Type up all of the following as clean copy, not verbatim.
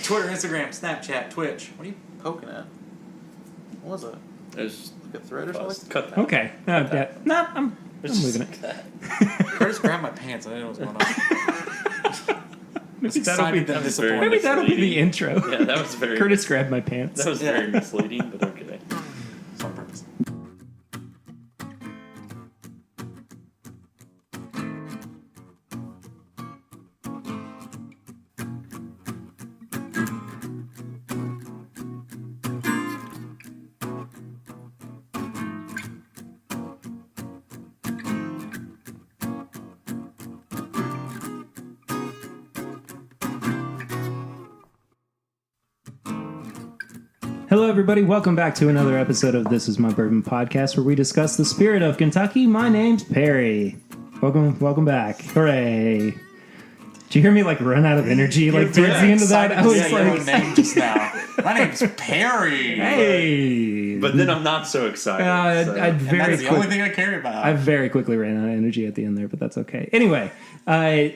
Twitter, Instagram, Snapchat, Twitch. What are you poking at? What was it? There's Like a thread or something? Cut that. Okay. Yeah. No, I'm leaving it. Curtis grabbed my pants. I didn't know what was going on. Maybe that'll be disappointed. Maybe that'll be the intro. Yeah, that was very... Curtis grabbed my pants. That was very misleading, but okay. It's on purpose. Hello, everybody. Welcome back to another episode of This Is My Bourbon podcast, where we discuss the spirit of Kentucky. My name's Perry. Welcome back. Hooray. Did you hear me, run out of energy, towards the end of that? I was your own name just now. My name's Perry. Hey. But then I'm not so excited. That's the only thing I care about. I very quickly ran out of energy at the end there, but that's okay. Anyway,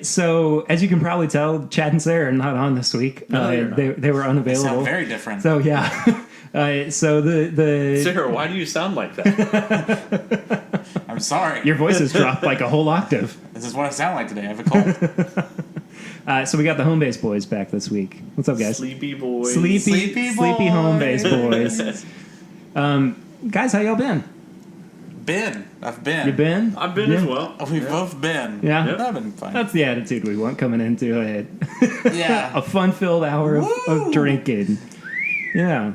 so as you can probably tell, Chad and Sarah are not on this week. No, they were unavailable. They sound very different. So yeah. So the Sarah, why do you sound like that? I'm sorry. Your voice has dropped like a whole octave. This is what I sound like today. I have a cold. So we got the home base boys back this week. What's up, guys? Sleepy boys. Sleepy home base boys. Guys, how y'all been? I've been. You been? I've been as well. We've both been. Yeah? I've been fine. That's the attitude we want coming into it. Yeah. A fun-filled hour of drinking. Yeah.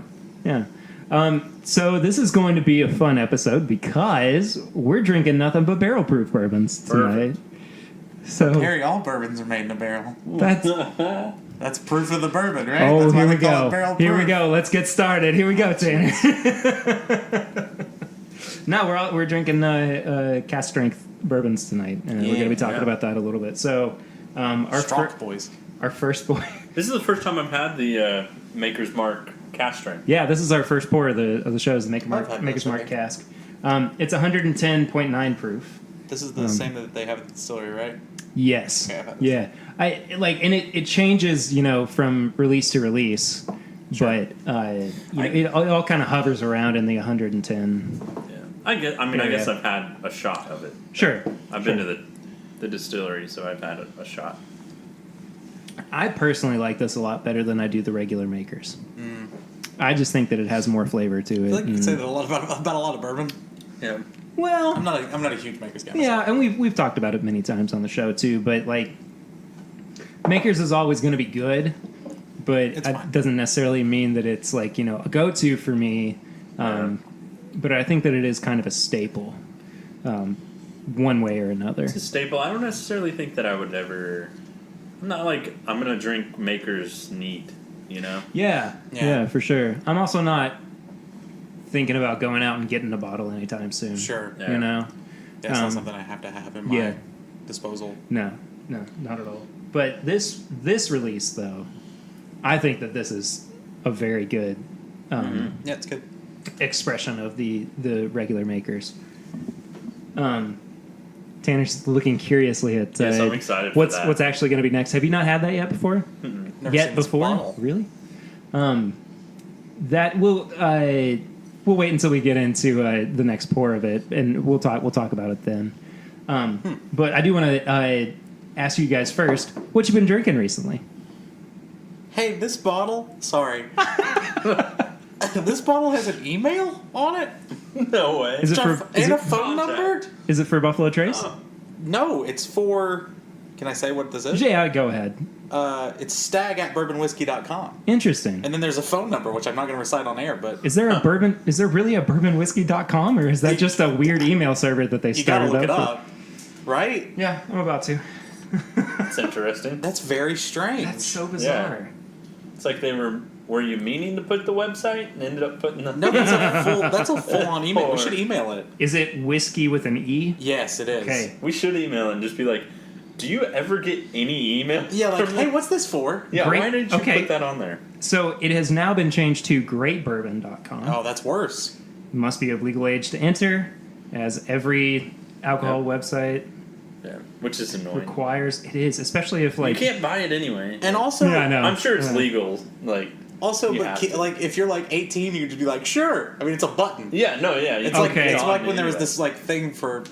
So this is going to be a fun episode because we're drinking nothing but barrel-proof bourbons tonight. So Perry, all bourbons are made in a barrel. that's proof of the bourbon, right? Oh, That's why here we they call go. it barrel Here we proof. go. Let's get started. Here we go, Tanner. No, we're drinking cask strength bourbons tonight, and we're going to be talking about that a little bit. So, Strong boys. Our first boy. This is the first time I've had the Maker's Mark cask strength. Yeah, this is our first pour of the show. Is the Maker's Mark right? cask. It's 110.9 proof. This is the same that they have at the distillery, right? Yes. Okay, I've had Yeah. And it changes, from release to release, Sure. but it all kind of hovers around in the 110. Yeah. I guess I've had a shot of it. Sure. I've been to the distillery, so I've had a shot. I personally like this a lot better than I do the regular Makers. I just think that it has more flavor to it. I feel like you can say that a lot about a lot of bourbon. Yeah. Well, I'm not a huge Maker's guy. yeah, and we've talked about it many times on the show too. But Makers is always going to be good, but it doesn't necessarily mean that it's a go-to for me. But I think that it is kind of a staple, one way or another. It's a staple. I don't necessarily think that I would ever... I'm not I'm going to drink Maker's neat, Yeah, for sure. I'm also not thining about going out and getting a bottle anytime soon. Sure. Yeah. That's not something I have to have in my disposal. No, not at all. But this release, though, I think that this is a very good Yeah, it's good. expression of the regular Makers. Tanner's looking curiously at Yes, I'm excited for that. What's actually going to be next. Have you not had that yet before? Never seen this bottle. Really? That we'll wait until we get into the next pour of it, and we'll talk about it then. But I do want to ask you guys first, what you been drinking recently? Hey, this bottle. Sorry. This bottle has an email on it. No way. Is it for And a phone number? Is it for Buffalo Trace? No, it's for. Can I say what this is? Yeah, go ahead. It's stag@bourbonwhiskey.com. Interesting. And then there's a phone number, which I'm not going to recite on air, but Is there really a bourbonwhiskey.com, or is that just a weird email server that they you got to started look it up? up. Right? Yeah, I'm about to. That's interesting. That's very strange. That's so bizarre. It's like they were you meaning to put the website and ended up putting the... No, that's a full-on email. We should email it. Is it whiskey with an E? Yes, it is. Okay. We should email and just be like, do you ever get any email? Yeah, from hey, them? what's this for? Yeah, Great- why didn't you okay. put that on there? So it has now been changed to greatbourbon.com. Oh, that's worse. Must be of legal age to enter, as every alcohol website Yeah, which is annoying. requires it is, especially if You like can't buy it anyway. And also, yeah, I know. I'm sure it's Yeah. legal. Like, also, You but have to. like if you're like 18, you could just be like, sure. I mean, it's a button. yeah, no, yeah. It's like Okay. it's on like when there was anyway. this like thing for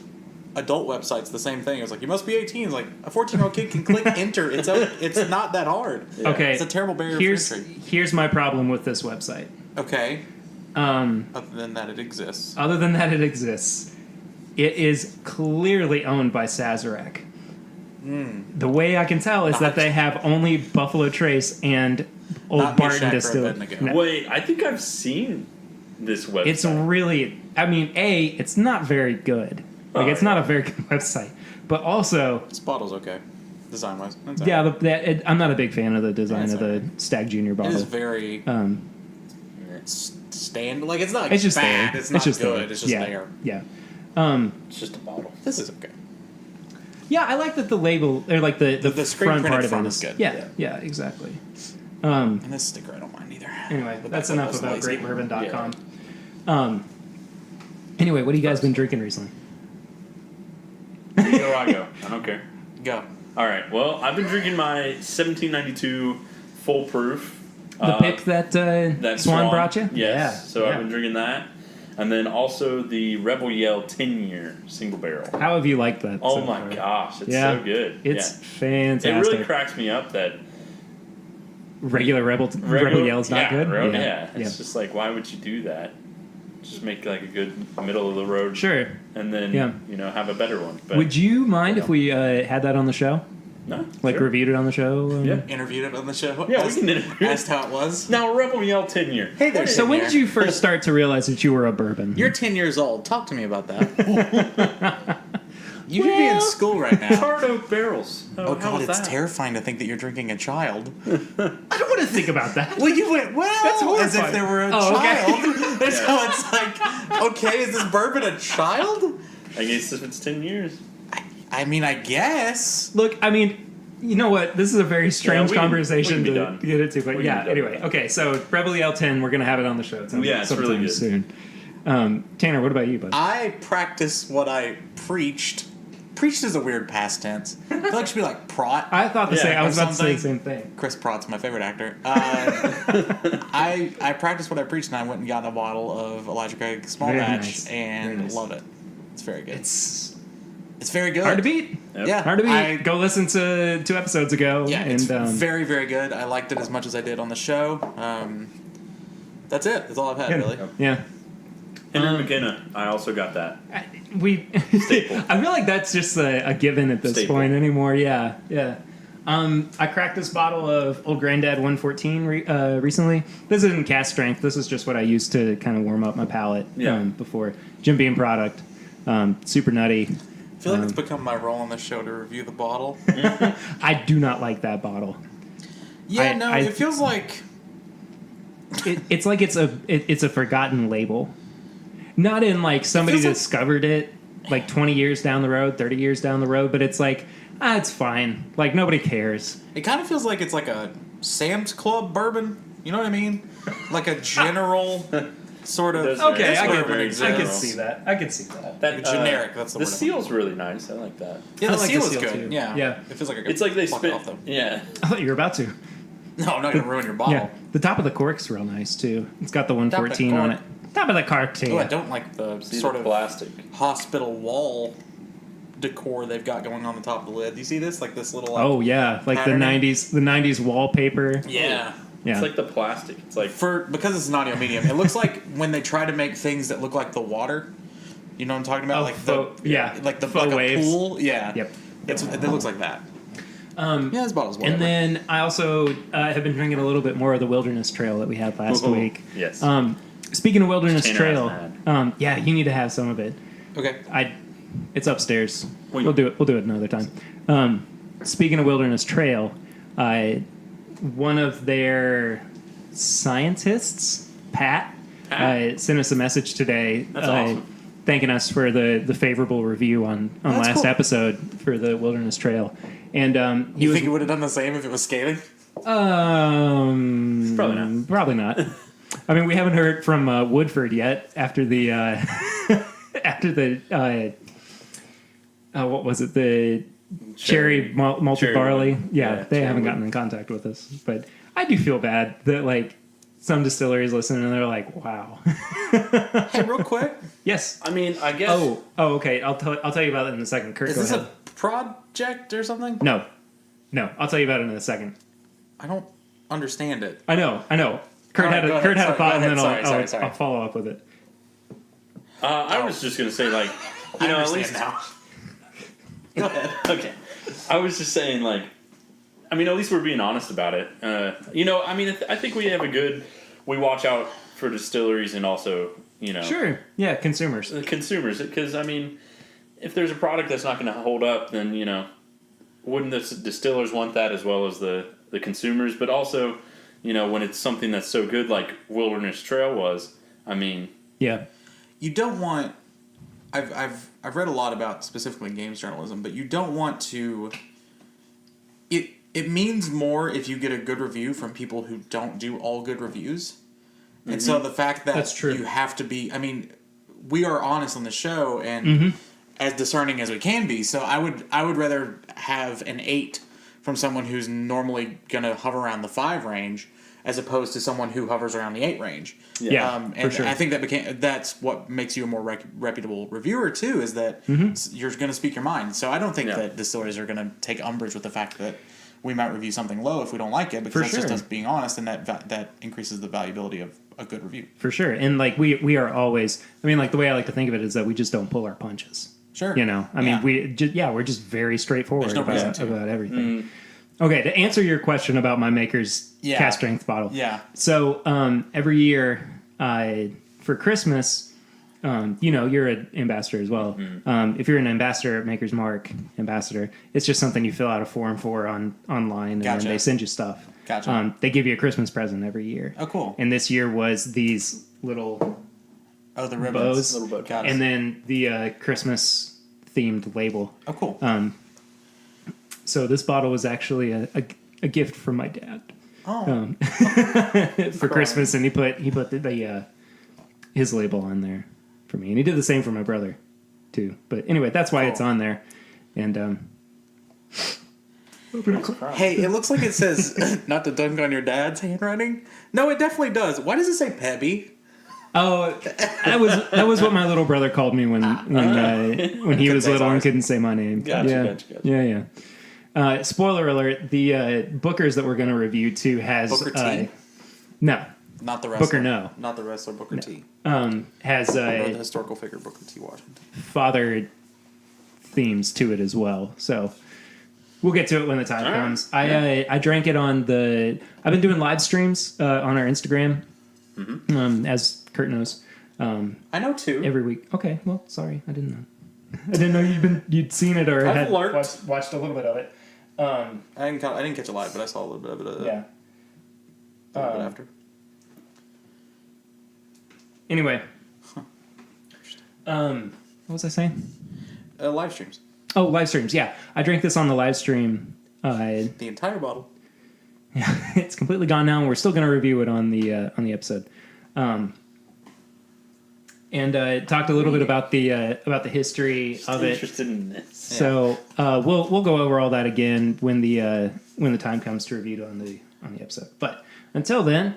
adult websites. The same thing. It was like you must be 18. It's like a 14-year-old kid can click enter. It's not that hard. Yeah. Okay, It's a terrible barrier here's for entry. here's my problem with this website. Okay. Um, Other than that, it exists. other than that, it exists. It is clearly owned by Sazerac. The way I can tell is that they have only Buffalo Trace and Old Not Barton Mishak or Distillery. Abednego. No. Wait, I think I've seen this website. It's really, I mean, it's not very good. Like, Oh, it's not yeah. a very good website. But also, This bottle's okay, design wise. yeah, I'm not a big fan of the design Yeah, of the Stag Junior It is bottle. very stand. Like it's not. Like It's just bad. there. It's not just good. there. It's just yeah. there. Yeah. It's just a bottle. This is okay. Yeah, I like that the label, or like the The screen front printed part of front it is is good. Yeah, exactly. And this sticker, I don't mind either. Anyway, The that's back enough label's about lazy. greatbourbon.com. Anyway, what have you guys been drinking recently? You go, I go. I don't care. Go. All right. Well, I've been drinking my 1792 full proof. The pick that Swan brought you? Yes. Yeah. So I've been drinking that. And then also the Rebel Yell 10-year single barrel. How have you liked that? Oh so my far? gosh, it's Yeah. so good. It's yeah. fantastic. It really cracks me up that Regular Rebel Yell's not good? Yeah. It's just like, why would you do that? Just make like a good middle of the road. Sure. And then, have a better one. But Would you mind if we had that on the show? No. Like sure. reviewed it on the show? Yeah. Interviewed it on the show. Yeah, we asked, can interview it. asked how it was. Now, Rebel Yell 10-year. Hey there, So when Senior. did you first start to realize that you were a bourbon? You're 10 years old. Talk to me about that. You should be in school right now. Charred oak barrels. Oh how God, was it's that? terrifying to think that you're drinking a child. I don't want to think about that. Well, you went That's as if horrifying. there were a Oh, okay. child. And so it's like, okay, is this bourbon a child? I guess if it's 10 years. I mean, I guess. Look, I mean, you know what? This is a very strange we can- conversation we can be to done. get into. But We can yeah, be done anyway. with that. Okay, so Rebel Yell 10, we're going to have it on the show Yeah, it's really sometime good. soon. Tanner, what about you, bud? I practice what I preached. Preached is a weird past tense. I feel like it should be like prot. I thought the Yeah, same. I or was about to say the something. same thing. Chris Pratt's my favorite actor. I practiced what I preached, and I went and got a bottle of Elijah Craig Small Very Batch, nice. and Very nice. love it. It's very good. It's very good. hard to beat. Yep. Yeah, Hard to beat. I- Go listen to 2 episodes ago. Yeah, and it's very very, very good. I liked it as much as I did on the show. That's it. That's all I've had, really. Yeah. Henry McKenna. I also got that. I Staple. I feel like that's just a given at this Staple. point anymore. Yeah. I cracked this bottle of Old Granddad 114 recently. This isn't cast strength. This is just what I used to kind of warm up my palate before. Jim Beam product. Super nutty. I feel like it's become my role on the show to review the bottle. I do not like that bottle. Yeah, it feels like It's like it's a forgotten label. Not in like somebody feels like- discovered it like 20 years down the road, 30 years down the road, but it's like, it's fine. Like nobody cares. it kind of feels like it's like a Sam's Club bourbon. You know what I mean? Like a general sort of. Those Okay, This I bourbon can exists. see that. I can see that. That generic, that's the the word I'm seal's really nice. I like that. Yeah, I the like seal the is seal, good. too. Yeah. Yeah. It feels like I could It's like they pluck spit. it off though. Yeah. I thought you were about to. No, I'm not gonna ruin your bottle. Yeah. The top of the cork's real nice too. It's got the 114 on it. Top of the cork too. Oh, I don't like the See sort the of plastic. hospital wall decor they've got going on the top of the lid. Do you see this? Like this little. Oh yeah, like patterning. the '90s wallpaper. Yeah. Yeah. It's like the plastic. It's like Because it's an audio medium, it looks like when they try to make things that look like the water. You know what I'm talking about? Oh, like faux- the yeah, like the faux like waves. a pool. Yeah. Yep. It looks like that. Yeah, this bottle's whatever. And then I also have been drinking a little bit more of the Wilderness Trail that we had last Ooh, week. yes. Speaking of Wilderness Tanner Trail, hasn't yeah, you need to have some of it. Okay. It's upstairs. Well, We'll do it. We'll do it another time. Speaking of Wilderness Trail, one of their scientists, Pat, sent us a message today. That's awesome. Thanking us for the favorable review on That's last cool. episode for the Wilderness Trail, and he You was think it would have done the same if it was scathing? probably not. Probably not. I mean, we haven't heard from Woodford yet after the what was it? The cherry malted cherry barley. one. Yeah, they haven't cherry gotten in contact with us, but I do feel bad that like some distilleries listen and they're like, "Wow." Hey, real quick, Yes. I mean, I guess. Oh, okay. I'll tell you about it in a second. Kurt, is go this ahead. a project or something? No. I'll tell you about it in a second. I don't understand it. I know. Kurt All right, go had ahead. a thought, Sorry, and go then ahead. Sorry. I'll follow up with it. I was just gonna say, like, you know, at least now. Go ahead. okay. I was just saying, like, I mean, at least we're being honest about it. You know, I mean, I think we have we watch out for distilleries and also, you know, Sure. Yeah, consumers. the consumers. Because I mean, if there's a product that's not going to hold up, then you know, wouldn't the distillers want that as well as the consumers? But also, you know, when it's something that's so good like Wilderness Trail was, I mean, Yeah. You don't want. I've read a lot about specifically games journalism, but you don't want to. It means more if you get a good review from people who don't do all good reviews, and so the fact that That's true. you have to be. I mean, we are honest on the show and as discerning as we can be. So I would rather have an 8 from someone who's normally going to hover around the 5 range, as opposed to someone who hovers around the 8 range. Yeah, and for sure. I think that's what makes you a more reputable reviewer too, is that you're going to speak your mind. So I don't think that distilleries are going to take umbrage with the fact that we might review something low if we don't like it, because that's just us being honest, and that increases the valuability of a good review. For sure. And like we are always, I mean, like the way I like to think of it is that we just don't pull our punches. Sure. You know, I mean, we're just very straightforward There's no reason about to. everything. Okay, to answer your question about my maker's cast strength bottle. Yeah. So every year for Christmas, you know, you're an ambassador as well. If you're an ambassador at Maker's Mark, ambassador, it's just something you fill out a form for online, and then they send you stuff. Gotcha. They give you a Christmas present every year. Oh, cool. And this year was these little The ribbons. bows, Little bow ties. and then the Christmas themed label. Oh, cool. So this bottle was actually a gift from my dad for Christmas, and he put the his label on there for me, and he did the same for my brother too. But anyway, that's why it's on there. And Hey, it looks like it says not to dunk on your dad's handwriting. No, it definitely does. Why does it say Pebby? oh, that was what my little brother called me when he was say little and ours. couldn't say my name. Gotcha. Yeah. Spoiler alert: the Bookers that we're going to review too has Booker T? No, Not the wrestler. Booker, no. Not the wrestler, Booker T. has Or the historical figure, Booker T. Washington. father themes to it as well. So we'll get to it when the time comes. I drank it on I've been doing live streams on our Instagram, as Kurt knows, I know two. every week. Okay, well, sorry, I didn't know. I didn't know you'd seen it or I've had learned. watched a little bit of it. I didn't catch it live, but I saw a little bit of it. Yeah. A little bit after. Anyway, what was I saying? Live streams. Oh, live streams. Yeah, I drank this on the live stream. The entire bottle. Yeah, it's completely gone now, and we're still going to review it on the episode. And talked a little bit about the history of it. Interested in this. So we'll go over all that again when the time comes to review it on the episode. But until then,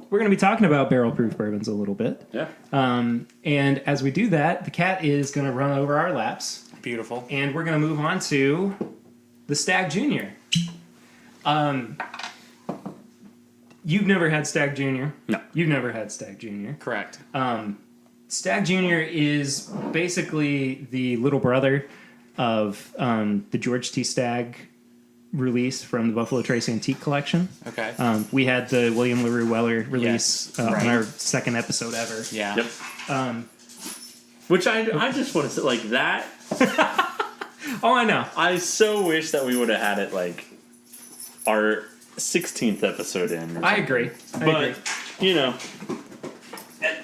we're going to be talking about barrel proof bourbons a little bit. Yeah. And as we do that, the cat is going to run over our laps, Beautiful. and we're going to move on to the Stag Junior. You've never had Stag Junior. No. You've never had Stag Junior. Correct. Stag Junior is basically the little brother of the George T. Stagg release from the Buffalo Trace Antique Collection. Okay. We had the William LaRue Weller release Yes, right. on our second episode ever. Yeah. Yep. Which I just want to say, like, that. Oh, I know. I so wish that we would have had it, like, our 16th episode in. I agree. But, you know,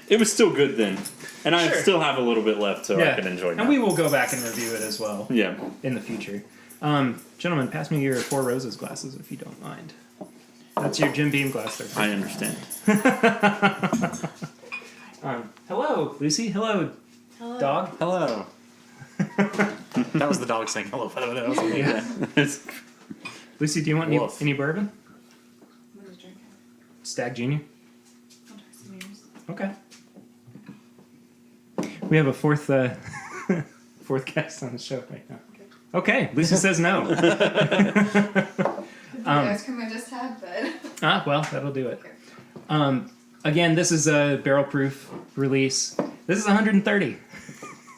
it was still good then. And I Sure. still have a little bit left, so I can enjoy it. And we will go back and review it as well Yeah. in the future. Gentlemen, pass me your Four Roses glasses if you don't mind. That's your Jim Beam glass there. I understand. Hello, Lucy. Hello, Hello. dog. Hello. That was the dog saying hello. Yeah. Lucy, do you want any bourbon? What is drinking? Stag Junior? I'll try some yours. Okay. We have a fourth guest on the show right now. Okay, Lucy says no. The ice cream I just had, but... Well, that'll do it. Okay. Again, this is a barrel proof release. This is 130.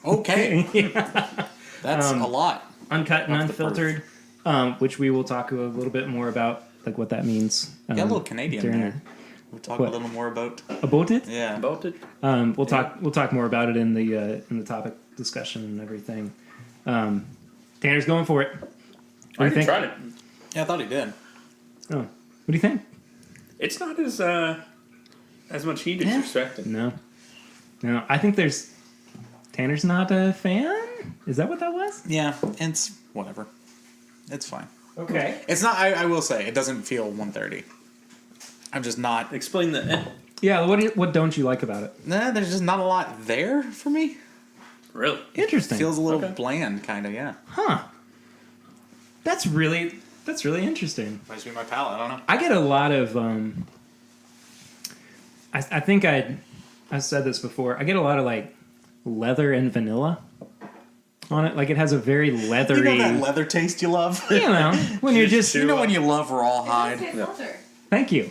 Okay. Yeah. That's a lot. Uncut and Off the unfiltered, which we will talk a little bit more about, like what that means. Got a little Canadian during there. We'll talk What? a little more about. About it? Yeah. About it. We'll talk more about it in the topic discussion and everything. Tanner's going for it. What do you think? Tried it. Yeah, I thought he did. Oh, what do you think? It's not as much heat as you expected. No, I think Tanner's not a fan. Is that what that was? Yeah, it's whatever. It's fine. Okay. It's not. I will say it doesn't feel 130. I'm just not. Explain the. Yeah. What don't you like about it? Nah, there's just not a lot there for me. Really? Interesting. Feels a little Okay. bland, kind of. Yeah. Huh. That's really interesting. Might be my palate. I don't know. I get a lot of. I think I said this before. I get a lot of like leather and vanilla on it. Like it has a very leathery. You know that leather taste you love. You know, when you're just. You know when you love raw It hide. does taste leather. Thank you.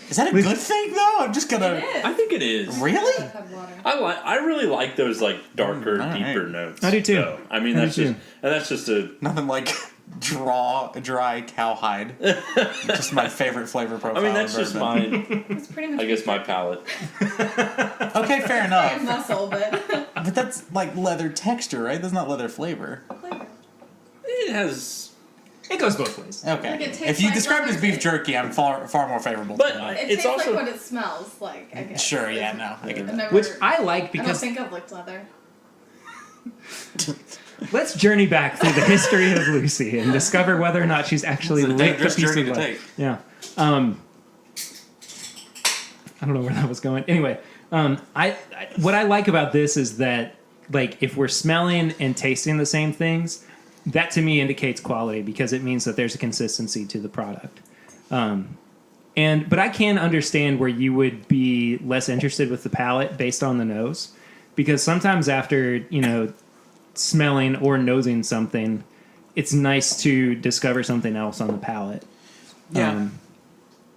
Is that a With- good thing though? I'm just gonna. It is. I think it is. Really? Have water. I really like those like darker, All right. deeper notes. I do too. So, I mean, I do that's too. just and that's just a. Nothing like dry cowhide. Just my favorite flavor profile. I mean, that's of just bourbon. mine. It's pretty much I guess my palate. Okay, fair and enough. muscle, but But that's like leather texture, right? That's not leather flavor. flavor. It has. It goes both ways. Okay. Like it tastes If you like describe it as leather beef taste. jerky, I'm far more favorable But to that. It It's tastes also- like what it smells like, I guess. Sure, yeah, no. I get I've that. never, Which I like I don't because think I've licked leather. let's journey back through the history of Lucy and discover whether or not she's actually It's a licked a dangerous piece journey of to leather. take. Yeah. I don't know where that was going. Anyway, I what I like about this is that like if we're smelling and tasting the same things, that to me indicates quality because it means that there's a consistency to the product. But I can understand where you would be less interested with the palate based on the nose, because sometimes after smelling or nosing something, it's nice to discover something else on the palate. Yeah.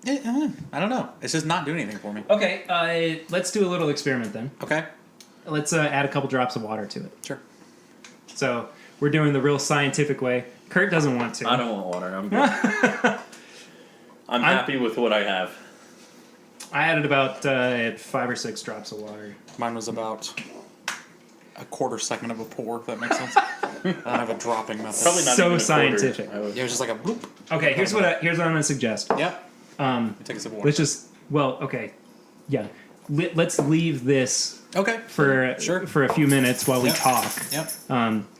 I don't know. It's just not doing anything for me. Okay, let's do a little experiment then. Okay. Let's add a couple drops of water to it. Sure. So we're doing the real scientific way. Kurt doesn't want to. I don't want water. I'm good. I'm happy with what I have. I added about 5 or 6 drops of water. Mine was about a quarter second of a pour, if that makes sense. I don't have a dropping method. Probably not So even a quarter. scientific. I would- Yeah, it was just like a bloop. Okay, here's what I'm going to suggest. Yep. Take a sip of water. Let's just yeah. Let's leave this Okay. for Sure. for a few minutes while we Yep. talk. Yep.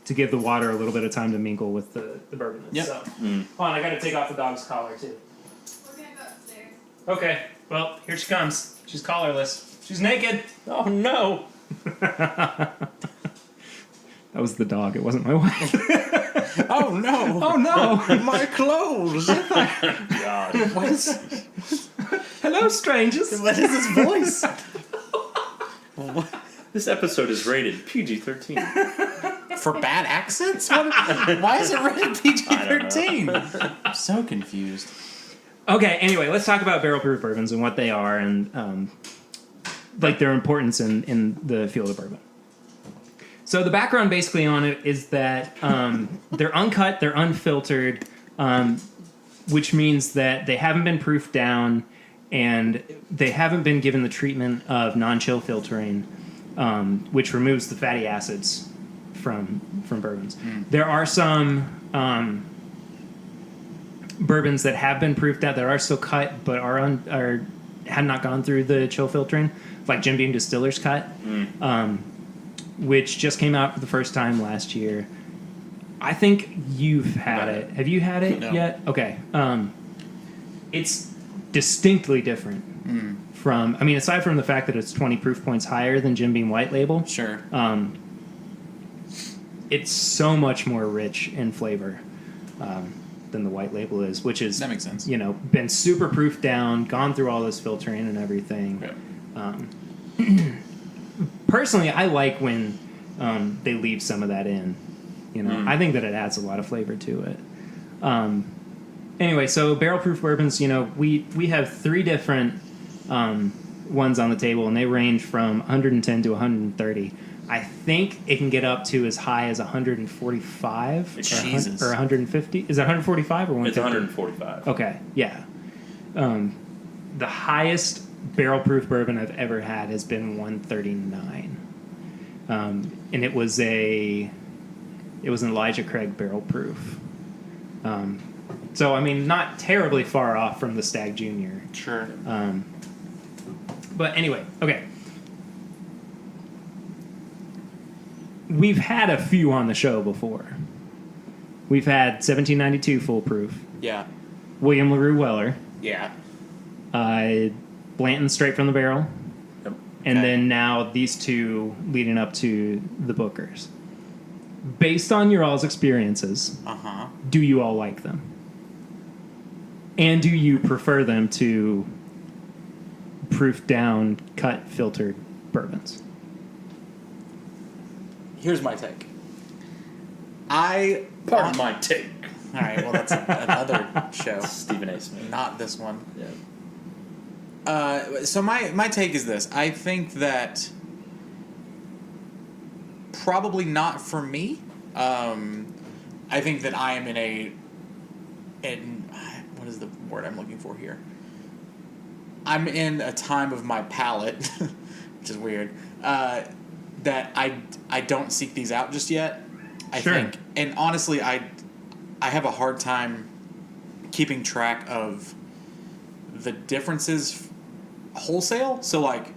To give the water a little bit of time to mingle with the bourbon. Yep. So, hold on, I got to take off the dog's collar too. We're gonna go upstairs. Okay, well, here she comes. She's collarless. She's naked. Oh no! That was the dog. It wasn't my wife. Oh no! Oh no! My clothes! God. What is Hello, strangers. this voice? This episode is rated PG-13. For bad accents? Why is it rated PG-13? I'm so confused. Okay, anyway, let's talk about barrel proof bourbons and what they are and like their importance in the field of bourbon. So the background basically on it is that they're uncut, they're unfiltered, which means that they haven't been proofed down and they haven't been given the treatment of non-chill filtering, which removes the fatty acids from bourbons. There are some bourbons that have been proofed out that are still cut but had not gone through the chill filtering, like Jim Beam Distiller's cut, which just came out for the first time last year. I think you've had it. Have you had it No. yet? Okay. It's distinctly different from, I mean, aside from the fact that it's 20 proof points higher than Jim Beam White Label, Sure. it's so much more rich in flavor than the white label is, which is that makes sense. Been super proofed down, gone through all this filtering and everything. Yeah. Personally, I like when they leave some of that in. I think that it adds a lot of flavor to it. Anyway, so barrel proof bourbons, we have 3 different ones on the table, and they range from 110 to 130. I think it can get up to as high as 145 Jesus. or 150. Is it 145 or 150? It's 145. Okay, yeah. The highest barrel proof bourbon I've ever had has been 139, and it was an Elijah Craig barrel proof. So I mean, not terribly far off from the Stag Junior. Sure. But anyway, okay. We've had a few on the show before. We've had 1792 Full Proof. Yeah. William LaRue Weller. Yeah. Blanton Straight from the Barrel. Yep. And Okay. then now these 2 leading up to the Bookers. Based on your all's experiences, Uh-huh. do you all like them? And do you prefer them to proof down, cut, filtered bourbons? Here's my take. Pardon my take. All right, well, that's another show. Stephen A. Smith. Not this one. Yeah. So my take is this. I think that probably not for me. I think that I am in what is the word I'm looking for here? I'm in a time of my palate, which is weird, that I don't seek these out just yet. I think. And honestly, I have a hard time keeping track of the differences wholesale. So, like,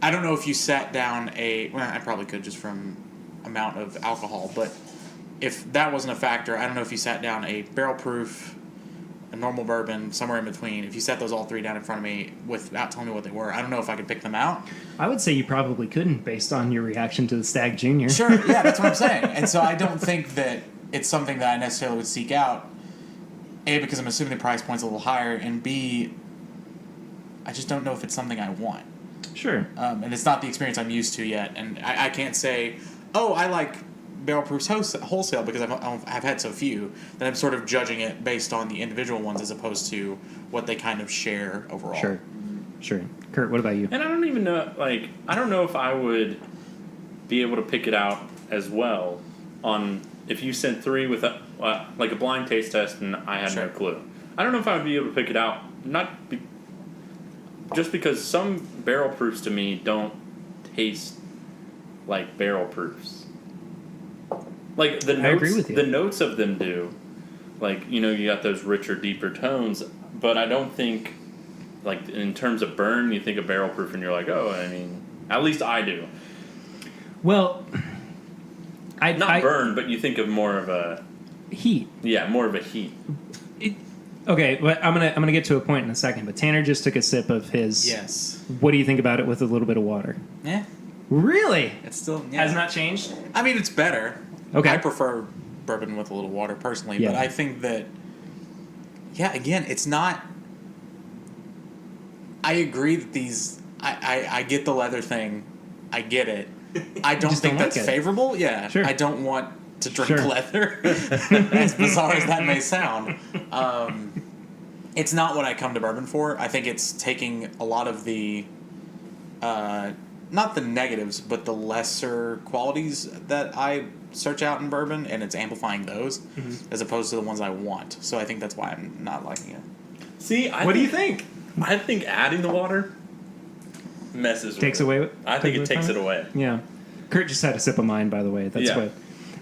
I don't know if you sat down I probably could just from amount of alcohol, but if that wasn't a factor, I don't know if you sat down a barrel proof, a normal bourbon, somewhere in between. If you set those all 3 down in front of me without telling me what they were, I don't know if I could pick them out. I would say you probably couldn't, based on your reaction to the Stag Junior. Sure, yeah, that's what I'm saying. And so I don't think that it's something that I necessarily would seek out. A, because I'm assuming the price point's a little higher, and B, I just don't know if it's something I want. Sure. And it's not the experience I'm used to yet. And I can't say, oh, I like barrel proofs wholesale because I've had so few that I'm sort of judging it based on the individual ones as opposed to what they kind of share overall. Sure. Kurt, what about you? And I don't even know, I don't know if I would be able to pick it out as well on if you sent 3 with a blind taste test and I had no clue. I don't know if I would be able to pick it out, just because some barrel proofs to me don't taste like barrel proofs. Like the notes, I agree with you. The notes of them do. Like, you got those richer, deeper tones, but I don't think, like, in terms of burn, you think of barrel proof and you're like, oh, I mean, at least I do. Well, Not burn, but you think of more of a heat. Yeah, more of a heat. Okay, but I'm gonna get to a point in a second. But Tanner just took a sip of his. Yes. What do you think about it with a little bit of water? Yeah. Really? It's still Has not changed. I mean, it's better. Okay. I prefer bourbon with a little water personally, Yeah. but I think that, again, it's not. I agree that these. I get the leather thing. I get it. I don't just think don't like that's it. favorable. Yeah. Sure. I don't want to drink Sure. leather. As bizarre as that may sound. It's not what I come to bourbon for. I think it's taking a lot of the, not the negatives, but the lesser qualities that I search out in bourbon, and it's amplifying those as opposed to the ones I want. So I think that's why I'm not liking it. See, What do you think? I think adding the water messes with Takes it. away. I think it takes from it away. Yeah. Kurt just had a sip of mine, by the way. That's Yeah. what.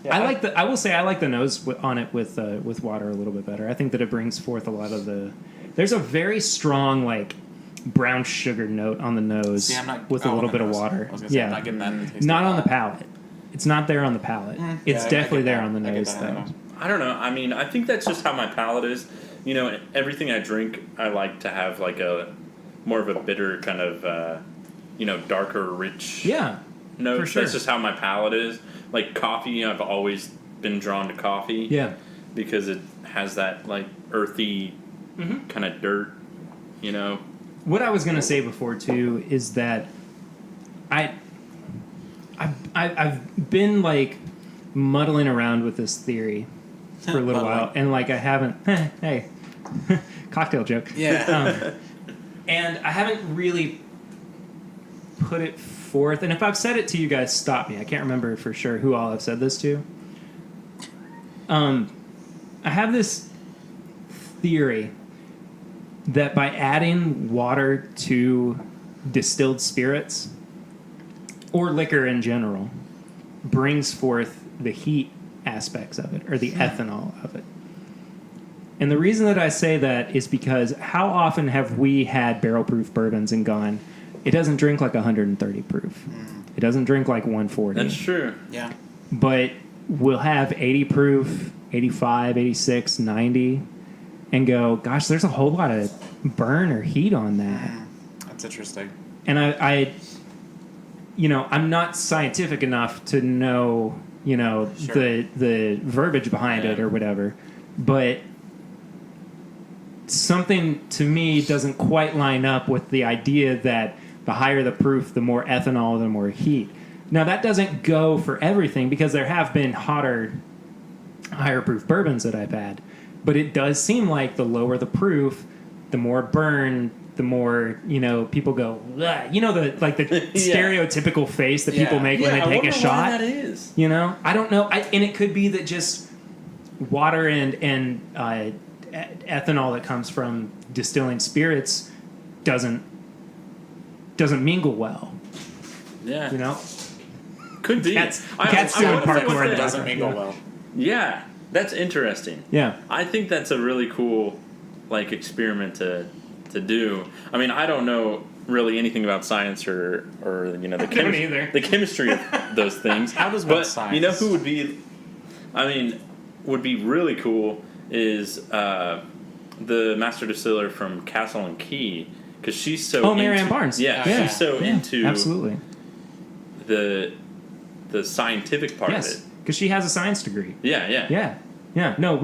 Yeah, I like the. I will say I like the nose on it with water a little bit better. I think that it brings forth a lot of the. There's a very strong brown sugar note on the nose. See, I'm not, with a little bit of water. I was gonna say, Yeah, I'm not getting that in the taste not at on the all. palate. It's not there on the palate. It's Yeah, I definitely get there that. on the I get nose, that. though. I don't know. I mean, I think that's just how my palate is. Everything I drink, I like to have like a more of a bitter kind of, darker, rich. Yeah. notes. For sure. That's just how my palate is. Like coffee, I've always been drawn to coffee. Yeah. Because it has that like earthy kind of dirt, you know. What I was going to say before too is that I've been like muddling around with this theory for a little while, and like I haven't. Hey, cocktail joke. Yeah. And I haven't really put it forth. And if I've said it to you guys, stop me. I can't remember for sure who all I've said this to. I have this theory that by adding water to distilled spirits or liquor in general brings forth the heat aspects of it, or the ethanol of it. And the reason that I say that is because how often have we had barrel-proof bourbons and gone, it doesn't drink like 130 proof. It doesn't drink like 140. That's true. Yeah. But we'll have 80 proof, 85, 86, 90, and go, gosh, there's a whole lot of burn or heat on that. That's interesting. And I I'm not scientific enough to know, Sure. the verbiage behind it or whatever. But something to me doesn't quite line up with the idea that the higher the proof, the more ethanol, the more heat. Now, that doesn't go for everything, because there have been higher proof bourbons that I've had. But it does seem like the lower the proof, the more burn, the more, people go, "Ugh." The stereotypical face that people make when they take a shot. Why that is. I don't know. And it could be that just water and ethanol that comes from distilling spirits doesn't mingle well. Yeah. Could be. Cat's I doing wonder what parkour in the that- Doesn't mingle well. Yeah, that's interesting. Yeah. I think that's a really cool, experiment to do. I mean, I don't know really anything about science or the either. the chemistry of those things. How does but one science? You know who would be? I mean, would be really cool is the master distiller from Castle and Key, because she's so. Marianne Barnes. Yeah, Yeah. she's so Yeah, into absolutely. the scientific part of Yes, it. because she has a science degree. Yeah. Yeah. No,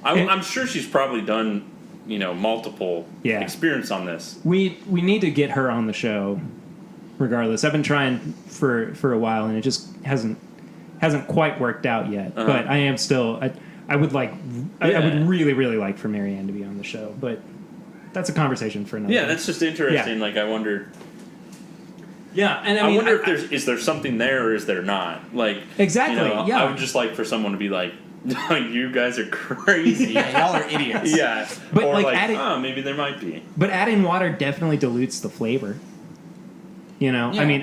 I'm sure she's probably done, multiple experience on this. we need to get her on the show. Regardless, I've been trying for a while, and it just hasn't quite worked out yet. But I am still. I would like. I would really, really like for Marianne to be on the show, but that's a conversation for another. Yeah, day. that's just interesting. Yeah. I wonder. Yeah, and I wonder if is there something there or is there not? Exactly, yeah. I would just like for someone to be like, you guys are crazy. Yeah, y'all are idiots. Yeah, But, or adding- maybe there might be. But adding water definitely dilutes the flavor. Yeah. I mean,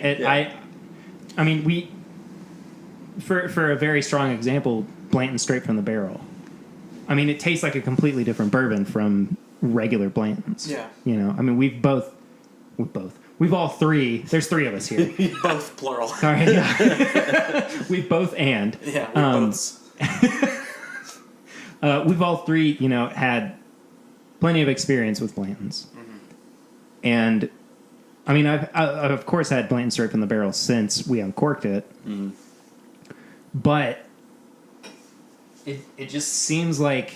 I mean, we for a very strong example, Blanton straight from the barrel. I mean, it tastes like a completely different bourbon from regular Blantons. Yeah. I mean, we've all three. There's three of us here. Both plural. Sorry. Yeah. We've both and. Yeah, we both. We've all three, had plenty of experience with Blantons. And, I mean, I've of course had Blanton straight from the barrel since we uncorked it. But it just seems like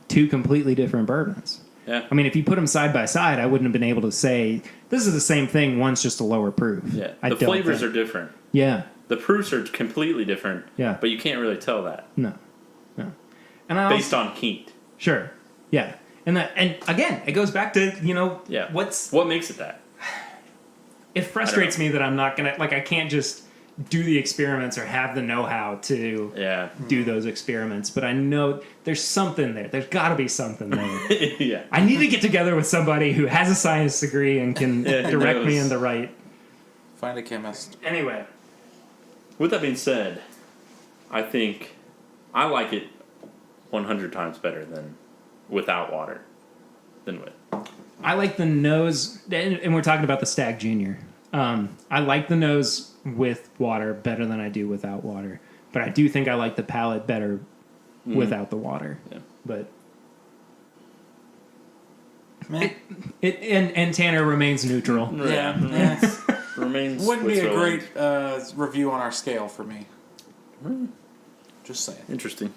two completely different bourbons. Yeah. I mean, if you put them side by side, I wouldn't have been able to say, this is the same thing, one's just a lower proof. Yeah, I the don't flavors think. are different. Yeah. The proofs are completely different. Yeah. But you can't really tell that No. And I based on heat. Sure. Yeah. And again, it goes back to, Yeah. what makes it that? it frustrates me that I'm not going to, I can't just do the experiments or have the know-how to do those experiments. But I know there's something there. There's got to be something there. Yeah. I need to get together with somebody who has a science degree and can direct me in the right. Find a chemist. Anyway. With that being said, I think I like it 100 times better than without water than with. I like the nose, and we're talking about the Stag Junior. I like the nose with water better than I do without water, but I do think I like the palate better without the water. Yeah. But Meh. and Tanner remains neutral. Yeah. Right. remains. Wouldn't be a Switzerland. great review on our scale for me. Just saying. Interesting.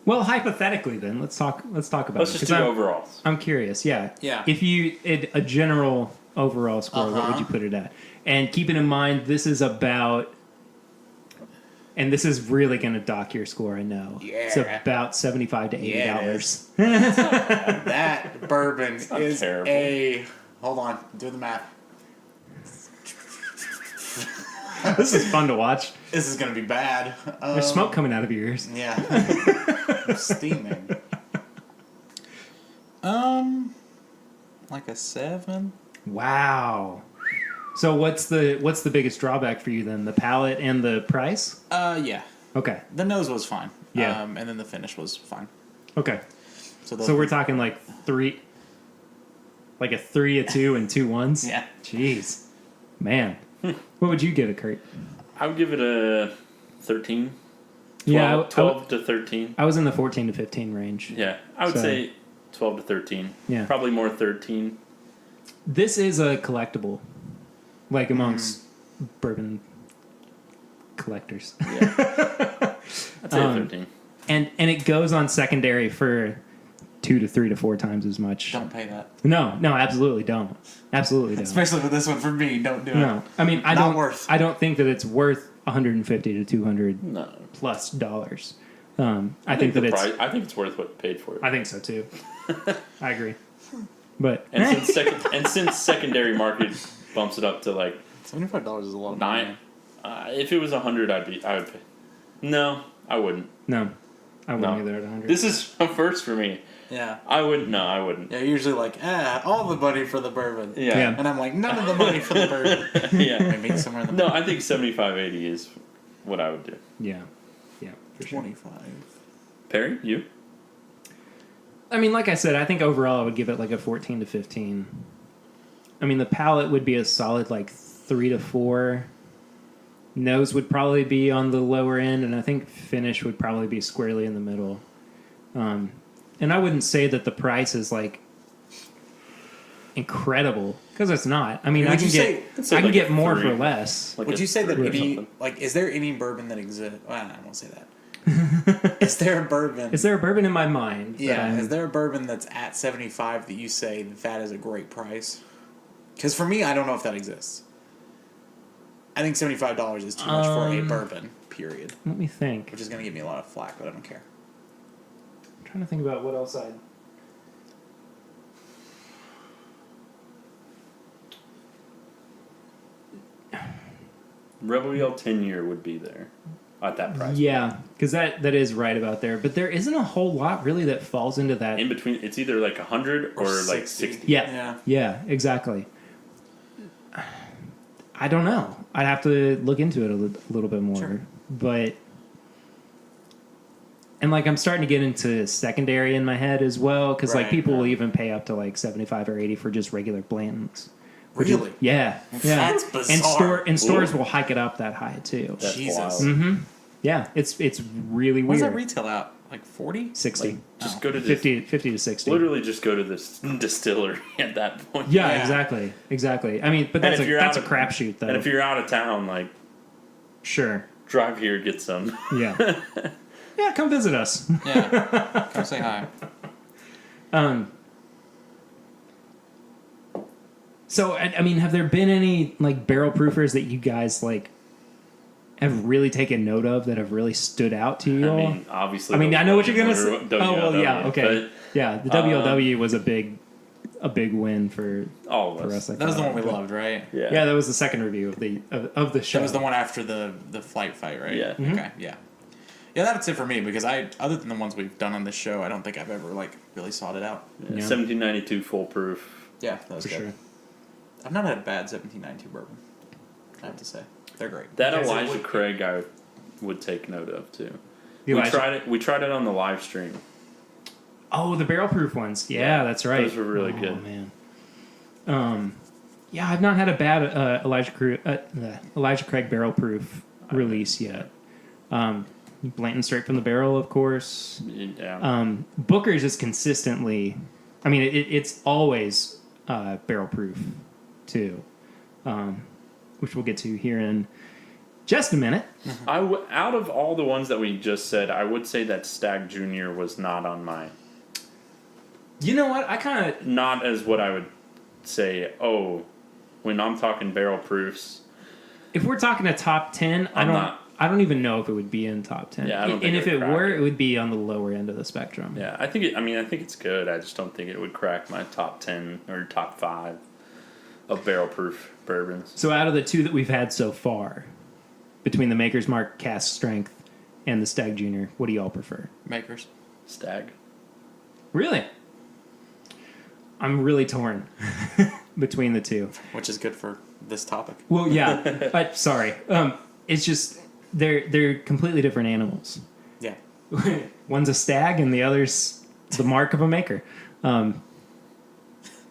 Well, hypothetically, then let's talk about Let's it. just 'Cause do overalls. I'm curious. Yeah. Yeah. If you a general overall score, what would you put it at? And keeping in mind, this is about, and this is really going to dock your score. I know. Yeah. It's about $75 to $80. That bourbon is terrible. a. Hold on, do the math. This is fun to watch. This is gonna be bad. There's smoke coming out of your ears. Yeah. I'm steaming. Like a 7. Wow. So what's the biggest drawback for you then? The palate and the price? Yeah. Okay. The nose was fine. Yeah. And then the finish was fine. Okay. So we're talking like a 3, a 2, and 2 1s? Yeah. Jeez. Man. What would you give it, Kurt? I would give it a 13. 12, Yeah, 12 to 13. I was in the 14 to 15 range. Yeah, I would So- say 12 to 13. Yeah. Probably more 13. This is a collectible, like amongst bourbon collectors. Yeah. I'd say 13. And it goes on secondary for 2 to 3 to 4 times as much. Don't pay that. No, absolutely don't. Absolutely don't. Especially with this one for me. Don't do it. No, I mean I Not don't. worth. I don't think that it's worth $150 to $200 No. plus dollars. I think that the it's. price, I think it's worth what you paid for it. I think so too. I agree. But And since secondary market bumps it up to like $75 is a lot of 9, money. if it was 100, I would pay. No, I wouldn't. no, I wouldn't No. either at 100. This is a first for me. Yeah. I wouldn't. No, I wouldn't. Yeah, usually like, all the money for the bourbon. Yeah. Yeah. And I'm like, none of the money for the bourbon. Yeah. Maybe somewhere in the No, I think 75, 80 is what I would do. yeah, for sure. 25. Perry, you? I mean, like I said, I think overall I would give it like a 14 to 15. I mean, the palate would be a solid like 3 to 4. Nose would probably be on the lower end, and I think finish would probably be squarely in the middle. And I wouldn't say that the price is like incredible, because it's not. I mean, I Would can you get say- I can like get a more 3? for less. Like Would a you say that 3 or any, something? like, is there any bourbon that exists? Well, I won't say that. Is there a bourbon? Is there a bourbon in my mind? Yeah, is there a bourbon that's at 75 that you say that is a great price? Because for me, I don't know if that exists. I think $75 is too much for a bourbon, period. Let me think. Which is going to give me a lot of flack, but I don't care. I'm trying to think about what else I'd... Rebel Yell 10-year would be there at that price. Yeah, because that is right about there. But there isn't a whole lot really that falls into that. In between, it's either like 100 or like 60. Yeah, exactly. I don't know. I'd have to look into it a little bit more. Sure. But... And, like, I'm starting to get into secondary in my head as well, because, like, Right, people will right. even pay up to, like, 75 or 80 for just regular Blantons. Really? Yeah. That's bizarre. And stores Ooh. will hike it up that high, too. That's Jesus. wild. Mm-hmm. Yeah, it's really What does weird. that retail out? Like 40? 60. Like, Just oh. go to this, 50 to 60. literally just go to this distillery at that point. Yeah, Yeah. exactly. I mean, but And that's if you're that's a out of- crapshoot, though. And if you're out of town, like, Sure. drive here, get some. Yeah. Yeah, come visit us. Yeah. Come say hi. So, I mean, have there been any, like, barrel proofers that you guys, like, have really taken note of that have really stood out to you I all? mean, obviously. I mean, I know what you're going to say. WLW, Oh, well, yeah, okay. Yeah, the WLW was a big win for All of us. us. I That was the thought. one we loved, right? Yeah. Yeah, that was the second review of the show. That was the one after the flight fight, right? Yeah. Mm-hmm. Okay, yeah. Yeah, that's it for me, because other than the ones we've done on this show, I don't think I've ever, like, really sought it out. Yeah. Yeah. 1792 full proof. Yeah, that was for good. sure. I've not had a bad 1792 bourbon, I have to say. They're great. That Guys, Elijah Craig I would take note of too. Elijah- We tried it on the live stream. Oh, the barrel proof ones. Yeah, that's right. Those were really Oh, good. man. Yeah, I've not had a bad Elijah Craig barrel proof release yet. Blanton straight from the barrel, of course. Yeah. Booker's is consistently, I mean, it's always barrel proof too. which we'll get to here in just a minute. Out of all the ones that we just said, I would say that Stag Junior was not on my. You know what? I kind of not as what I would say. Oh, when I'm talking barrel proofs. If we're talking a top 10, I don't even know if it would be in top 10. Yeah, I don't think and if it were, it would be on the lower end of the spectrum. Yeah, I think it's good. I just don't think it would crack my top 10 or top 5 of barrel proof bourbons. So out of the two that we've had so far, between the Maker's Mark Cask Strength and the Stag Junior, what do y'all prefer? Makers. Stag. Really? I'm really torn between the two. Which is good for this topic. Well, yeah. Sorry. It's just they're completely different animals. Yeah. One's a stag and the other's the mark of a maker.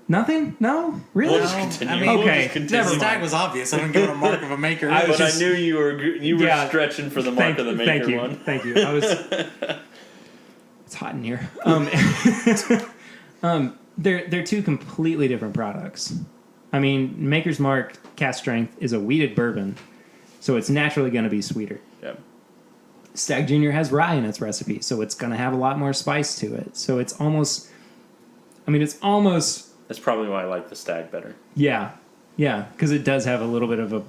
Nothing? No? Really? We'll just continue. I mean, okay. The stag was obvious. I didn't give it a mark of a maker. I knew you were stretching for the mark of the maker one. Thank you. It's hot in here. They're two completely different products. I mean, Maker's Mark Cask Strength is a wheated bourbon, so it's naturally going to be sweeter. Yep. Stag Junior has rye in its recipe, so it's going to have a lot more spice to it. So it's almost. That's probably why I like the Stag better. Yeah, because it does have a little bit of a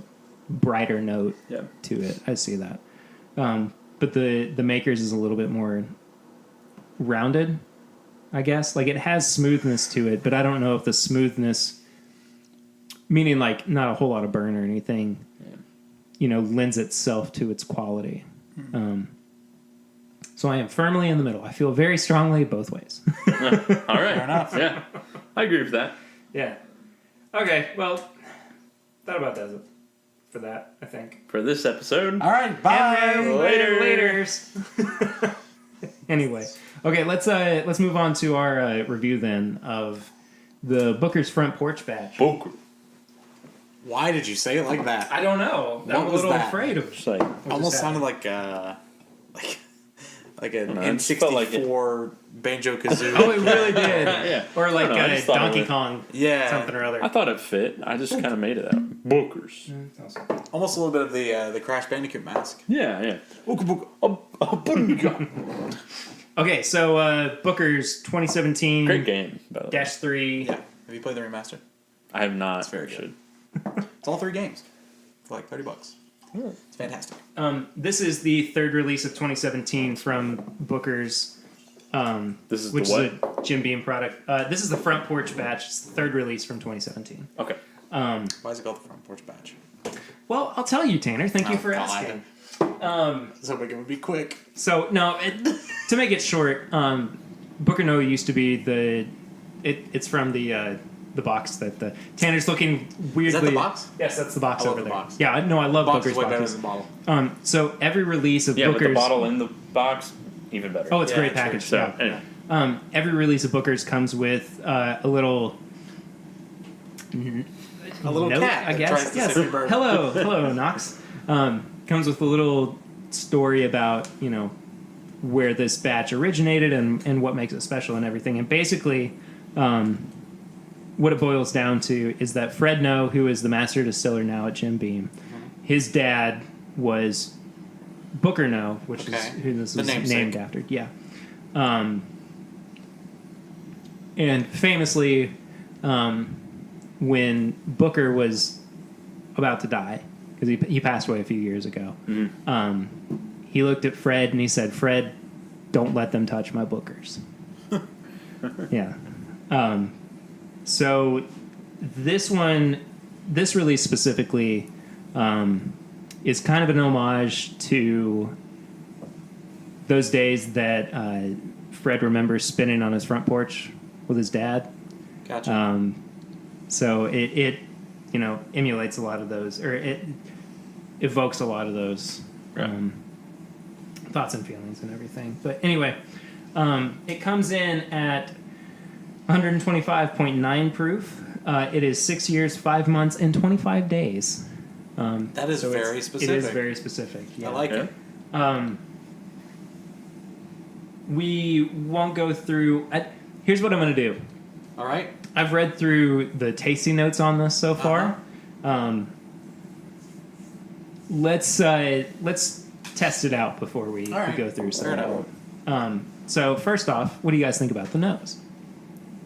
brighter note to it. I see that. But the Maker's is a little bit more rounded, I guess. Like, it has smoothness to it, but I don't know if the smoothness, meaning like not a whole lot of burn or anything, lends itself to its quality. So I am firmly in the middle. I feel very strongly both ways. All right. Fair enough. Yeah. I agree with that. Yeah. Okay, well, that about does it for that, I think. For this episode. All right, bye. Laters. Anyway, okay, let's move on to our review then of the Booker's Front Porch batch. Booker. Why did you say it like that? I don't know. I'm a was little that? afraid of Just like, Almost sounded like an N64 banjo kazoo. Oh, it really did. yeah. Or like I just thought Donkey it was- Kong. Yeah. Something or other. I thought it fit. I just kind of made it up. Bookers. Almost a little bit of the Crash Bandicoot mask. Yeah. Okay, so Booker's 2017 Great game, by the way. -3. Yeah. Have you played the remaster? I have not. It's very good. It's all 3 games for like $30. It's fantastic. This is the third release of 2017 from Booker's. This is which the is a Jim Beam product. This is the Front Porch batch. It's the third release from 2017. Okay. Why is it called the Front Porch Batch? Well, I'll tell you, Tanner. Thank you for God. asking. I was hoping it would be quick. So no, to make it short, Booker No used to be it's from the box that the Tanner's looking weirdly. Is that the box? Yes, that's the box I love over the there. box. Yeah, no, I love The box Booker's is way better boxes. than the bottle. So every release of Yeah, Booker's, but the bottle in the box, even better. oh, it's Yeah, great it's package. So, Yeah. anyway. Every release of Booker's comes with a little. A little note, cat I that guess. tries to Yes. sip your bourbon. Hello, Knox. Comes with a little story about where this batch originated and what makes it special and everything. And basically, what it boils down to is that Fred No, who is the master distiller now at Jim Beam, his dad was Booker No, which is who this is named after. Yeah. And famously, when Booker was about to die, because he passed away a few years ago, he looked at Fred and he said, "Fred, don't let them touch my Bookers." Yeah. So this release specifically, is kind of an homage to those days that Fred remembers spinning on his front porch with his dad. Gotcha. So it emulates a lot of those, or it evokes a lot of those thoughts and feelings and everything. But anyway, it comes in at 125.9 proof. It is 6 years, 5 months, and 25 days. That is very specific. It is very specific. Yeah. I like it. We won't go through. Here's what I'm going to do. All right. I've read through the tasting notes on this so far. let's test it out before we go through some. So first off, what do you guys think about the nose?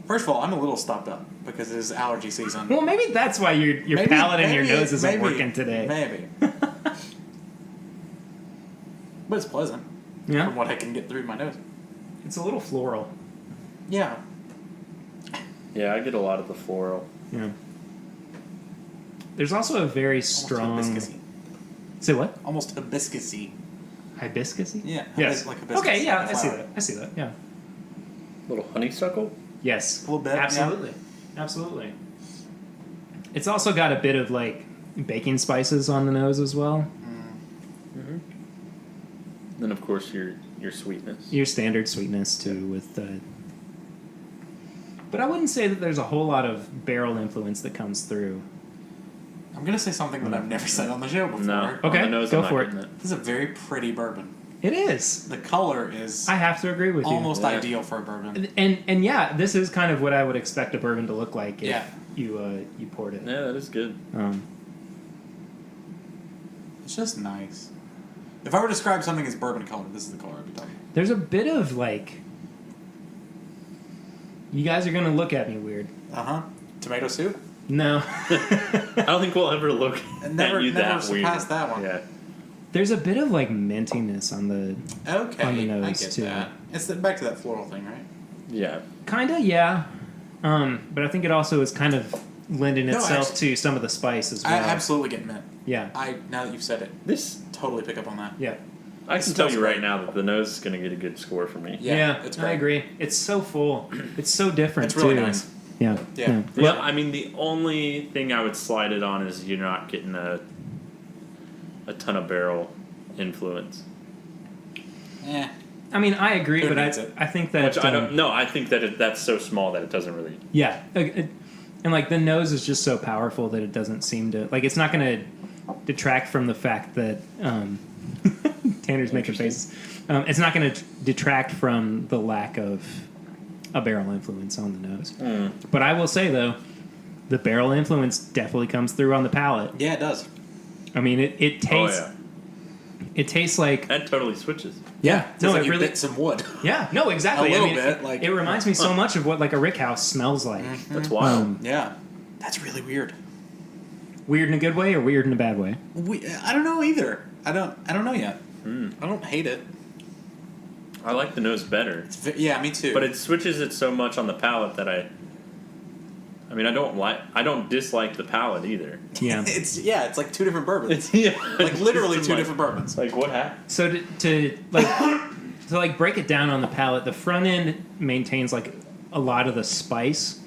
First of all, I'm a little stopped up because it is allergy season. Well, maybe that's why your palate and your nose isn't working today. Maybe. But it's pleasant. Yeah. From what I can get through my nose. It's a little floral. Yeah. Yeah, I get a lot of the floral. Yeah. There's also a very strong. Hibiscus-y. Say what? Almost hibiscus-y. Hibiscus-y? Yeah. Yes. Like hibiscus. Okay. Yeah, like I see flower. that. I see that. Yeah. Little honeysuckle? Yes. A little bit. Absolutely. Yeah. Absolutely. It's also got a bit of like baking spices on the nose as well. Mm-hmm. Then of course your sweetness. Your standard sweetness too, with the. But I wouldn't say that there's a whole lot of barrel influence that comes through. I'm going to say something that I've never said on the show before. No. Okay, On the nose, go I'm not for getting it. This is a very pretty bourbon. It is. The color is I have to agree with you. almost Yeah. ideal for a bourbon. And yeah, this is kind of what I would expect a bourbon to look like if Yeah. you poured it. Yeah, that is good. It's just nice. If I were to describe something as bourbon color, this is the color I'd be talking about. There's a bit of like. You guys are gonna look at me weird. Tomato soup? No. I don't think we'll ever look Never at you that surpass weird. that one. Yeah. There's a bit of like mintiness on the. Okay, On the I nose, get too. that. It's back to that floral thing, right? Yeah. Kinda, yeah. But I think it also is kind of lending No, itself actually- to some of the spice as well. I absolutely get mint. Yeah. Now that you've said it, This totally pick up on that. Yeah. I It can tell smells you right great. now that the nose is going to get a good score for me. Yeah, it's great. I agree. It's so full. It's so different. It's really too. nice. Yeah. Yeah. Well, I mean, the only thing I would slide it on is you're not getting a ton of barrel influence. I mean, I agree, Who but needs it? I think that Which I don't. No, I think that that's so small that it doesn't really. Yeah, and like the nose is just so powerful that it doesn't seem to like it's not going to detract from the fact that Tanner's making faces. It's not going to detract from the lack of a barrel influence on the nose. But I will say though, the barrel influence definitely comes through on the palate. Yeah, it does. I mean, it tastes. Oh, yeah. It tastes like. That totally switches. Yeah, It's no, like it you really. bit some wood. Yeah, no, exactly. A little I mean, bit, like- it reminds me so much of what like a rick house smells like. That's wild. Yeah, that's really weird. Weird in a good way or weird in a bad way? I don't know either. I don't know yet. I don't hate it. I like the nose better, Yeah, me too. but it switches it so much on the palate that I mean, I don't dislike the palate either. Yeah. it's like two different bourbons. Yeah, Like literally It's two like- different bourbons. Like what happened? So to break it down on the palate, the front end maintains like a lot of the spice,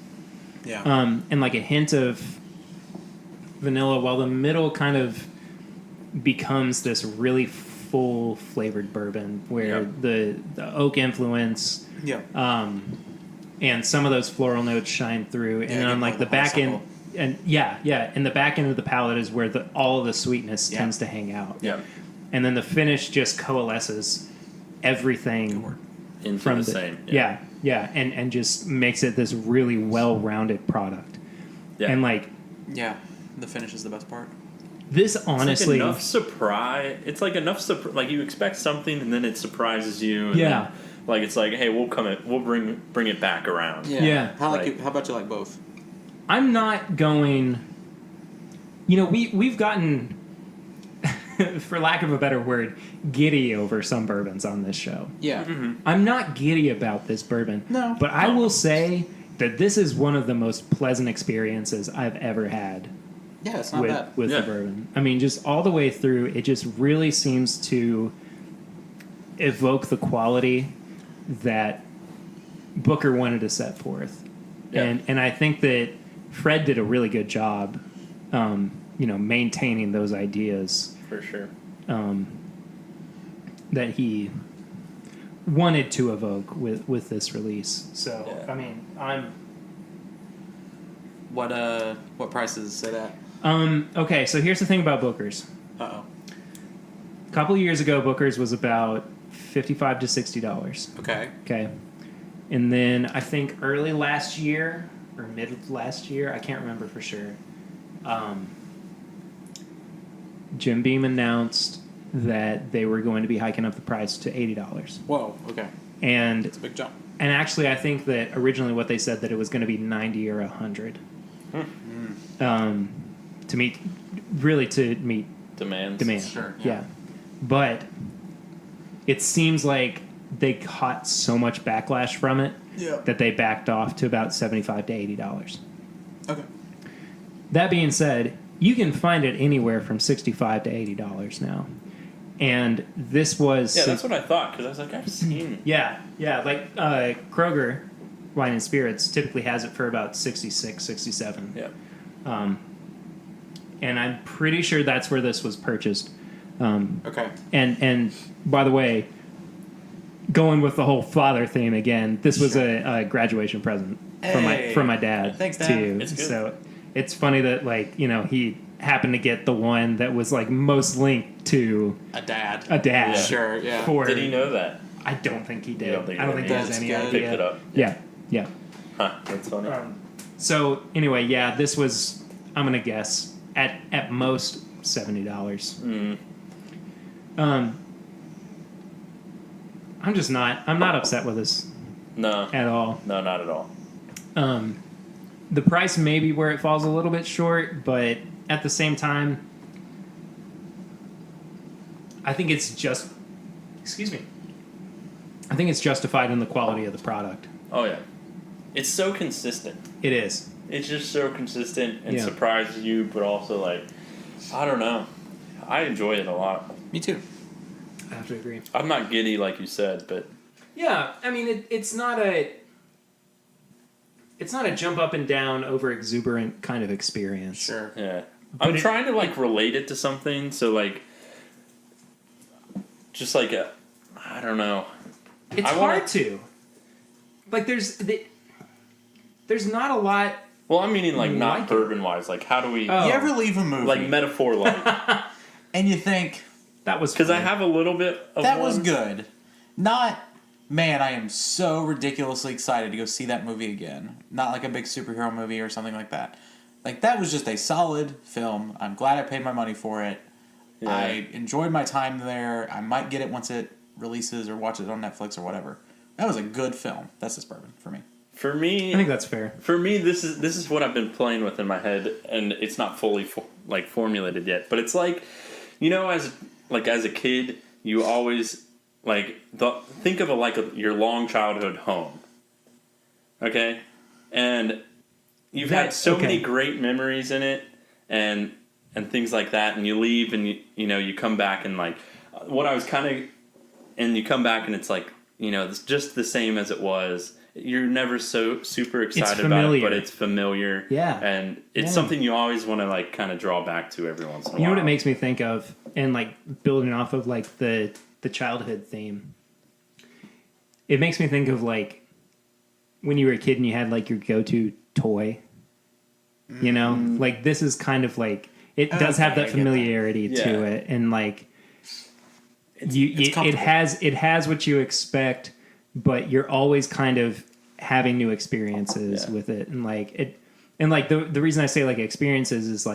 Yeah. and like a hint of vanilla, while the middle kind of becomes this really full flavored bourbon where Yep. the oak influence yeah. and some of those floral notes shine through, and Yeah, then you on get like more the of the back end. honeysuckle. And the back end of the palate is where all of the sweetness Yeah. tends to hang out. Yeah, And then the finish just coalesces everything Good word. into from the same. yeah, and just makes it this really well-rounded product. Yeah. And like Yeah. The finish is the best part. this, It's honestly, like enough surprise. It's like enough like you expect something and then it surprises you. And Yeah. then, like it's like, hey, we'll bring it back around. Yeah. How Like- how about you like both? I'm not going. You know, we've gotten, for lack of a better word, giddy over some bourbons on this show. Yeah. I'm not giddy about this bourbon. No. But I will say that this is one of the most pleasant experiences I've ever had Yeah, it's not bad. with Yeah. the bourbon. I mean, just all the way through, it just really seems to evoke the quality that Booker wanted to set forth. Yeah. And I think that Fred did a really good job, maintaining those ideas For sure. that he wanted to evoke with this release. So, Yeah. I mean, I'm... What prices say that? Okay, so here's the thing about Booker's. Uh-oh. A couple of years ago, Booker's was about $55 to $60. Okay. Okay. And then I think early last year, or mid of last year, I can't remember for sure, Jim Beam announced that they were going to be hiking up the price to $80. Whoa, okay. And it's a big jump. And actually, I think that originally what they said that it was going to be 90 or 100 to meet demand. Sure. Yeah. But it seems like they caught so much backlash from it that they backed off to about $75 to $80. Okay. That being said, you can find it anywhere from $65 to $80 now. And this was... Yeah, that's what I thought, because I was like, I've seen... Yeah, like Kroger Wine and Spirits typically has it for about 66, 67. Yeah. And I'm pretty sure that's where this was purchased. Okay. And by the way, going with the whole father theme again, this was a graduation present from my dad. Thanks, Dad. Too. It's good. So it's funny that he happened to get the one that was most linked to a dad. Yeah. Sure. Yeah. Did he know that? I don't think he did. You don't think I don't think he has That's any good. idea. Picked it up. Yeah. Huh, that's funny. So anyway, this was, I'm gonna guess, at most $70. I'm not upset with this No. at all. No, not at all. The price may be where it falls a little bit short, but at the same time, I think it's I think it's justified in the quality of the product. Oh, yeah. It's so consistent. It is. It's just so consistent and surprises you, but also, I don't know. I enjoy it a lot. Me too. I have to agree. I'm not giddy like you said, but... Yeah, I mean, it's not a jump up and down over exuberant kind of experience. Sure. Yeah. I'm trying to, relate it to something, so, just I don't know. It's hard to. There's not a lot... Well, I'm meaning, not bourbon-wise. How do we... You ever leave a movie... metaphor-like. and you think... That was... Because I have a little bit of That was good. Not... Man, I am so ridiculously excited to go see that movie again. Not like a big superhero movie or something like that. That was just a solid film. I'm glad I paid my money for it. Yeah. I enjoyed my time there. I might get it once it releases or watch it on Netflix or whatever. That was a good film. That's this bourbon for me. For me... I think that's fair. For me, this is what I've been playing with in my head, and it's not fully formulated yet. But it's as a kid, you always... think of your long childhood home, okay, and you've had so many great memories in it, and things like that, and you leave, and you come back, and what I was and you come back, and it's it's just the same as it was. You're never so super excited about it, but it's familiar, and it's something you always want to kind of draw back to every once in a while. You know what it makes me think of, and building off of the childhood theme. It makes me think of when you were a kid and you had your go-to toy. You know, this is kind of it does have that familiarity to it, and it has what you expect, but you're always kind of having new experiences with it, and the reason I say experiences is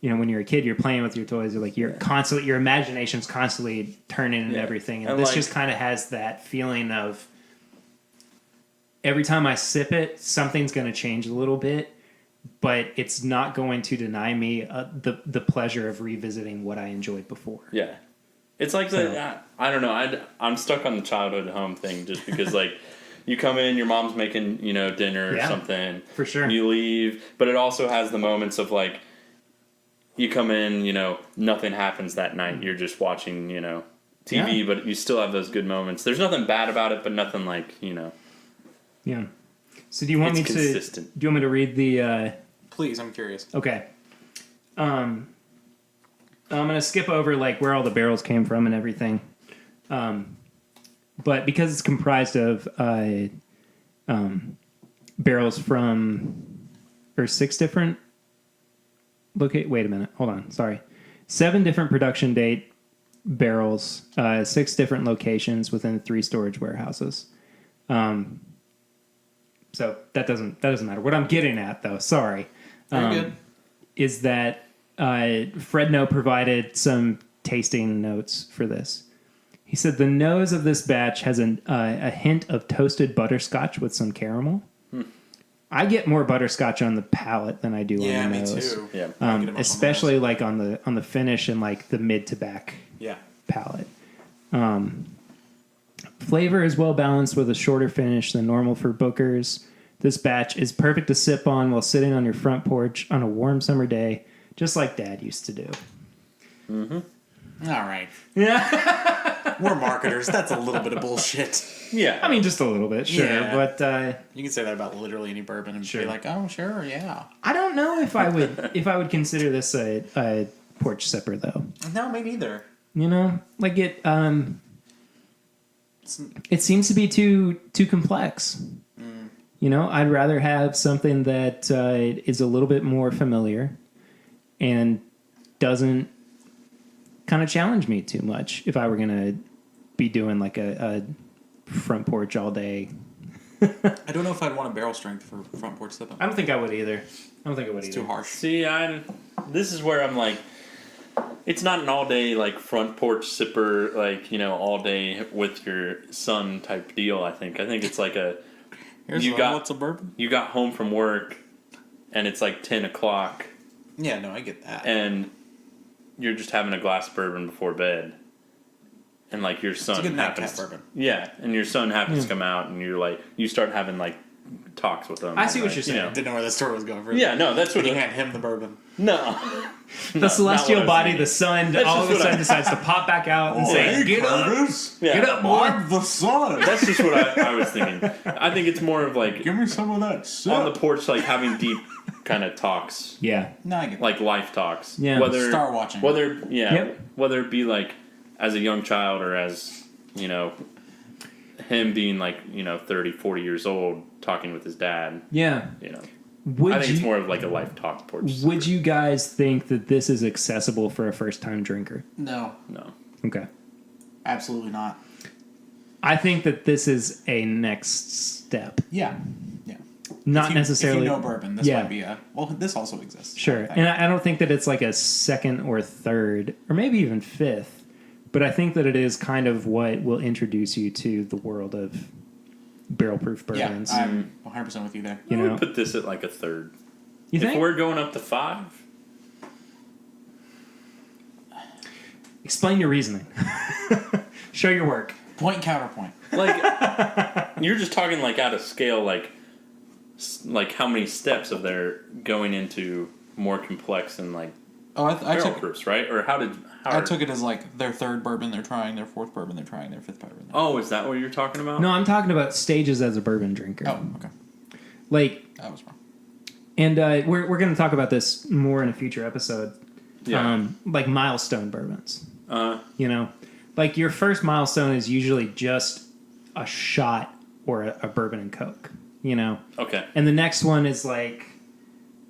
when you're a kid, you're playing with your toys. Your imagination's constantly turning and everything. And this just kind of has that feeling of every time I sip it, something's going to change a little bit, but it's not going to deny me the pleasure of revisiting what I enjoyed before. Yeah. It's I don't know. I'm stuck on the childhood home thing just because you come in, your mom's making, dinner or something. For sure. You leave, but it also has the moments of you come in, nothing happens that night. You're just watching, TV, but you still have those good moments. There's nothing bad about it, but nothing Yeah. So do you want me consistent. Do you want me to read the... Please, I'm curious. Okay. I'm going to skip over where all the barrels came from and everything. But because it's comprised of barrels from... or 6 different... wait a minute. Hold on. Sorry. 7 different production date barrels, 6 different locations within 3 storage warehouses. So that doesn't matter. What I'm getting at, though, sorry, Very good. is that Fredno provided some tasting notes for this. He said the nose of this batch has a hint of toasted butterscotch with some caramel. I get more butterscotch on the palate than I do on the nose. Me too. Yeah. Especially like on the finish and like the mid to back palate. Flavor is well balanced with a shorter finish than normal for Booker's. This batch is perfect to sip on while sitting on your front porch on a warm summer day, just like Dad used to do. All right. Yeah. We're marketers. That's a little bit of bullshit. Yeah. I mean, just a little bit, sure. Yeah. But You can say that about literally any bourbon and be like, oh, sure, yeah. I don't know if I would consider this a porch sipper, though. No, me neither. You know, like it seems to be too complex. You know, I'd rather have something that is a little bit more familiar and doesn't kind of challenge me too much if I were going to be doing like a front porch all day. I don't know if I'd want a barrel strength for front porch sipping. I don't think I would either. It's too harsh. See, this is where I'm like, it's not an all day like front porch sipper, like, you know, all day with your son type deal. I think it's like a what's a bourbon? You got home from work and it's like 10 o'clock. Yeah, no, I get that. And you're just having a glass of bourbon before bed. And like your son happens, bourbon. Yeah, and your son happens to come out, and you're like, you start having like talks with him. I see what like, you're saying. You know. Didn't know where the story was going. Yeah, no, that's what you hand him the bourbon. No, the celestial body, thinking. the sun, all of a sudden decides to pop back out and say, "Get up, yeah. get up, boy!" I'm the sun. That's just what I was thinking. I think it's more of like Give me some of that sip. on the porch, like having deep kind of talks, Yeah, No, I get that. like life talks. Yeah. Whether Star watching. Whether it be like as a young child or as, you know, him being like, you know, 30, 40 years old talking with his dad. yeah. You know, Would I think it's you- more of like a life talk porch. Would you guys think that this is accessible for a first-time drinker? No, No. Okay. absolutely not. I think that this is a next step. Yeah. Not If necessarily. you know bourbon, this might be this also exists. Sure. And I don't think that it's like a second or third, or maybe even fifth, but I think that it is kind of what will introduce you to the world of barrel-proof bourbons. Yeah, I'm 100% with you there. You I know? would put this at like a third. You think? If we're going up to 5, Explain your reasoning. Show your work. Point and counterpoint. like you're just talking like out of scale, like how many steps of their going into more complex and like I barrel took proofs, right? Or I took it as like their third bourbon they're trying, their fourth bourbon they're trying, their fifth bourbon. Oh, is that what you're talking about? No, I'm talking about stages as a bourbon drinker. Oh, okay. Like, That was wrong. and we're going to talk about this more in a future episode. Yeah. Like milestone bourbons. Uh, You know, like your first milestone is usually just a shot or a bourbon and Coke, you know? okay. And the next one is like,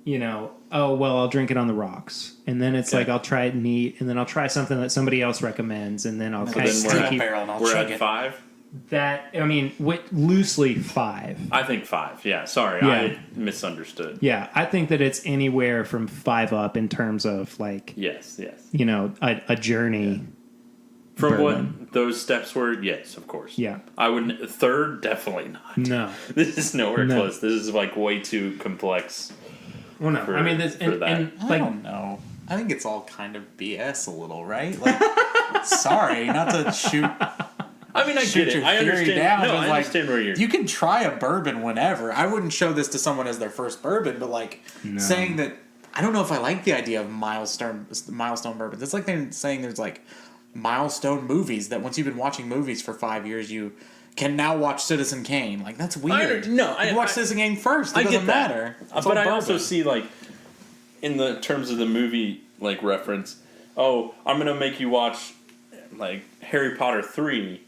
you know, oh, well, I'll drink it on the rocks. And then it's Okay. like, I'll try it neat. And then I'll try something that somebody else recommends. And then I'll So kind then of we're at keep barrel and I'll We're chug at it. 5. that. I mean, loosely 5. I think 5. Yeah. Sorry, Yeah. I misunderstood. Yeah, I think that it's anywhere from 5 up in terms of like, Yes. you know, a journey. From Bourbon. what those steps were, yes, of course. Yeah. I wouldn't. Third, definitely not. No. This is nowhere No. close. This is like way too complex. Well, no. For- I mean, this, for that. and I like, don't know. I think it's all kind of BS a little, right? Like, sorry, not to shoot I mean, I shoot get it. your I theory understand. down, No, but I like, understand where you're. you can try a bourbon whenever. I wouldn't show this to someone as their first bourbon, but like saying that I don't know if I like the idea of milestone bourbons. It's like they're saying there's like milestone movies that once you've been watching movies for 5 years, you can now watch Citizen Kane. Like that's weird. You watch Citizen Kane first. It I doesn't get that. matter. But I also see like in the terms of the movie like reference. Oh, I'm gonna make you watch like Harry Potter 3.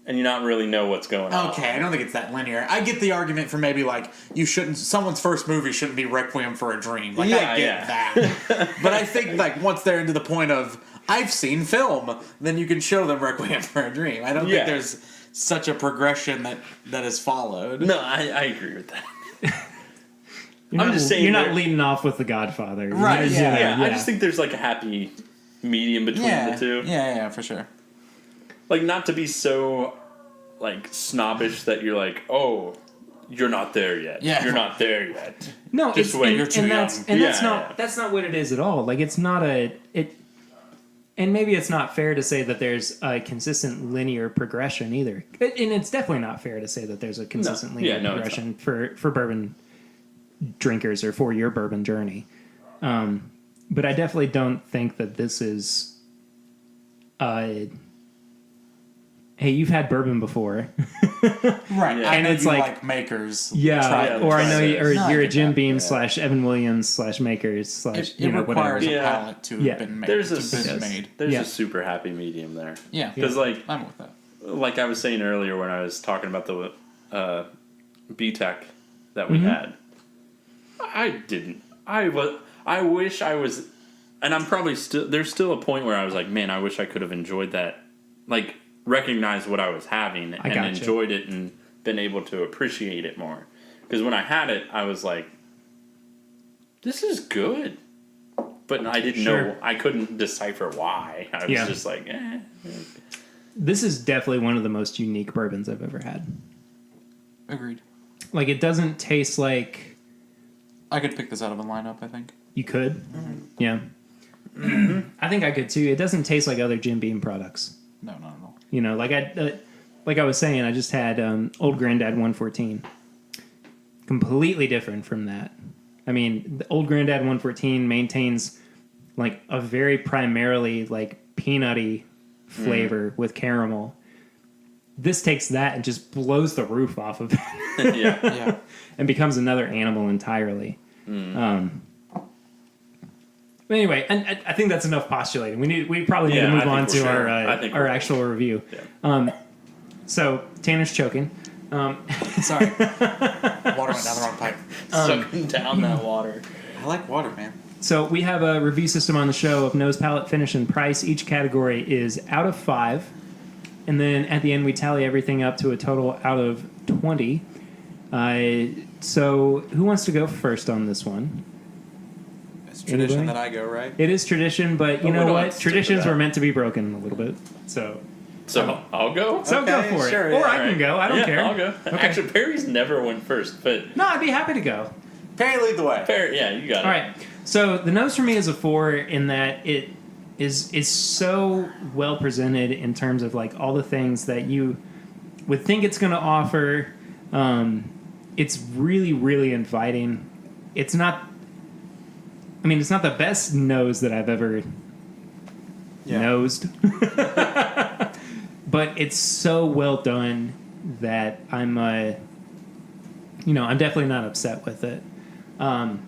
And you not really know what's going on. Okay, I don't think it's that linear. I get the argument for maybe like someone's first movie shouldn't be Requiem for a Dream. Like I get that. But I think like once they're into the point of I've seen film, then you can show them Requiem for a Dream. I don't think there's such a progression that is followed. No, I agree with that. I'm just saying you're not leading off with The Godfather, Right? Yeah, I just think there's like a happy medium between the two. Yeah, for sure. Like, not to be so like snobbish that you're like, oh, you're not there yet. Yeah. You're not there yet. No, just wait. You're too young. That's not what it is at all. Like, it's not and maybe it's not fair to say that there's a consistent linear progression either. And it's definitely not fair to say that there's a consistent linear progression for bourbon drinkers or for your bourbon journey. But I definitely don't think that this is hey, you've had bourbon before. Right. Yeah. And it's like makers. or I know you're a Jim Beam that, / Evan Williams / makers / it whatever. requires a palate to have been made. There's made. a super happy medium there. Yeah. Because like I'm with that. Like I was saying earlier when I was talking about the B-Tech that we had, I wish I was, and I'm probably still, there's still a point where I was like, man, I wish I could have enjoyed that, like recognized what I was having and enjoyed it and been able to appreciate it more. Because when I had it, I was like, this is good. But I didn't know, I couldn't decipher why. I was just like, eh. This is definitely one of the most unique bourbons I've ever had. Agreed. Like, it doesn't taste like... I could pick this out of a lineup, I think. You could? Mm-hmm. Yeah. I think I could too. It doesn't taste like other Jim Beam products. No, not at all. You know, like I was saying, I just had Old Granddad 114. Completely different from that. I mean, the Old Granddad 114 maintains like a very primarily like peanutty flavor with caramel. This takes that and just blows the roof off of it. Yeah. And becomes another animal entirely. But anyway, and I think that's enough postulating. We probably need to move on to our actual review. Yeah. So Tanner's choking. Sorry. Water went down the wrong pipe. Sucking down that water. I like water, man. So we have a review system on the show of nose, palate, finish, and price. Each category is out of 5. And then at the end, we tally everything up to a total out of 20. So who wants to go first on this one? It's tradition Anybody? that I go, right? It is tradition, but you know don't what? stick to Traditions that. were meant to be broken a little bit. So I'll go. go Okay, for sure, it. yeah. Or I can go. I don't care. I'll go. Okay. Actually, Perry's never went first, but No, I'd be happy to go. Perry, lead the way. Perry, yeah, you got it. All right. So the nose for me is a 4 in that it is so well presented in terms of like all the things that you would think it's going to offer. It's really, really inviting. It's not the best nose that I've ever nosed. But it's so well done that I'm definitely not upset with it. I'm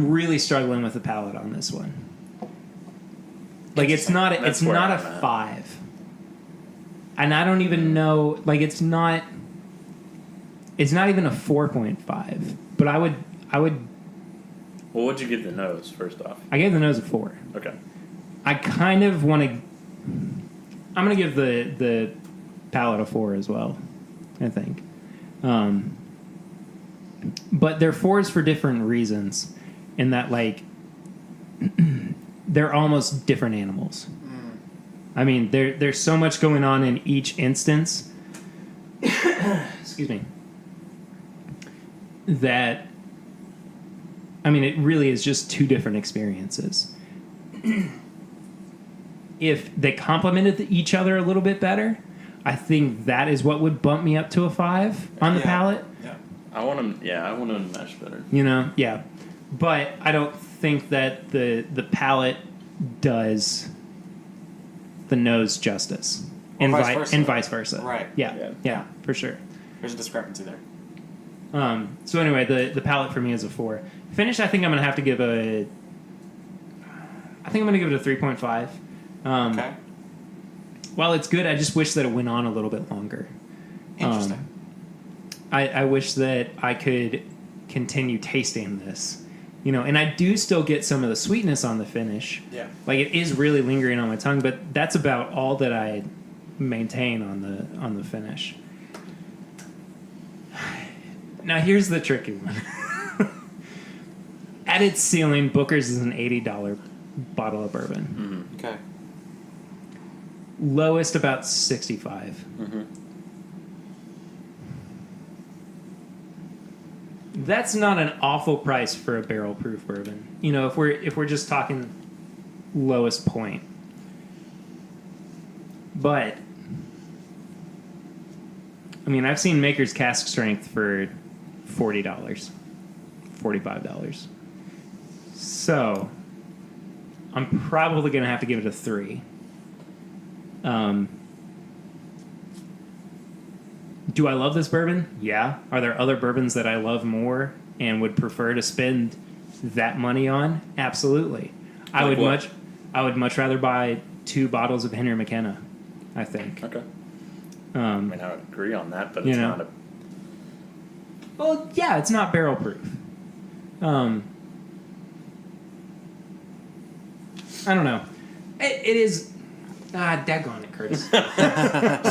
really struggling with the palate on this one. Like it's not a 5. And I don't even know, like it's not even a 4.5. But I would Well, what'd you give the nose, first off? I gave the nose a 4. Okay. I kind of want to I'm going to give the palate a 4 as well, I think. But they're 4s for different reasons in that like they're almost different animals. I mean, there's so much going on in each instance. Excuse me. That, I mean, it really is just 2 different experiences. If they complemented each other a little bit better, I think that is what would bump me up to a 5 on the palate. Yeah. I want them to mesh better. You know, yeah. But I don't think that the palate does the nose justice. Or vice versa. And vice versa. Right. Yeah, for sure. There's a discrepancy there. So anyway, the palate for me is a 4. Finish, I think I'm going to have to give it a 3.5. Okay. While it's good, I just wish that it went on a little bit longer. Interesting. I wish that I could continue tasting this. You know, and I do still get some of the sweetness on the finish. Yeah. Like it is really lingering on my tongue, but that's about all that I maintain on the finish. now here's the tricky one. At its ceiling, Booker's is an $80 bottle of bourbon. Okay. Lowest about $65. Mm-hmm. That's not an awful price for a barrel proof bourbon. You know, if we're just talking lowest point. But I mean, I've seen Maker's cask strength for $40, $45. So I'm probably going to have to give it a 3. Do I love this bourbon? Yeah. Are there other bourbons that I love more and would prefer to spend that money on? Absolutely. I would much rather buy 2 bottles of Henry McKenna, I think. Okay. I mean, I would agree on that, but it's not a... Well, yeah, it's not barrel proof. I don't know. It is... daggone it, Curtis.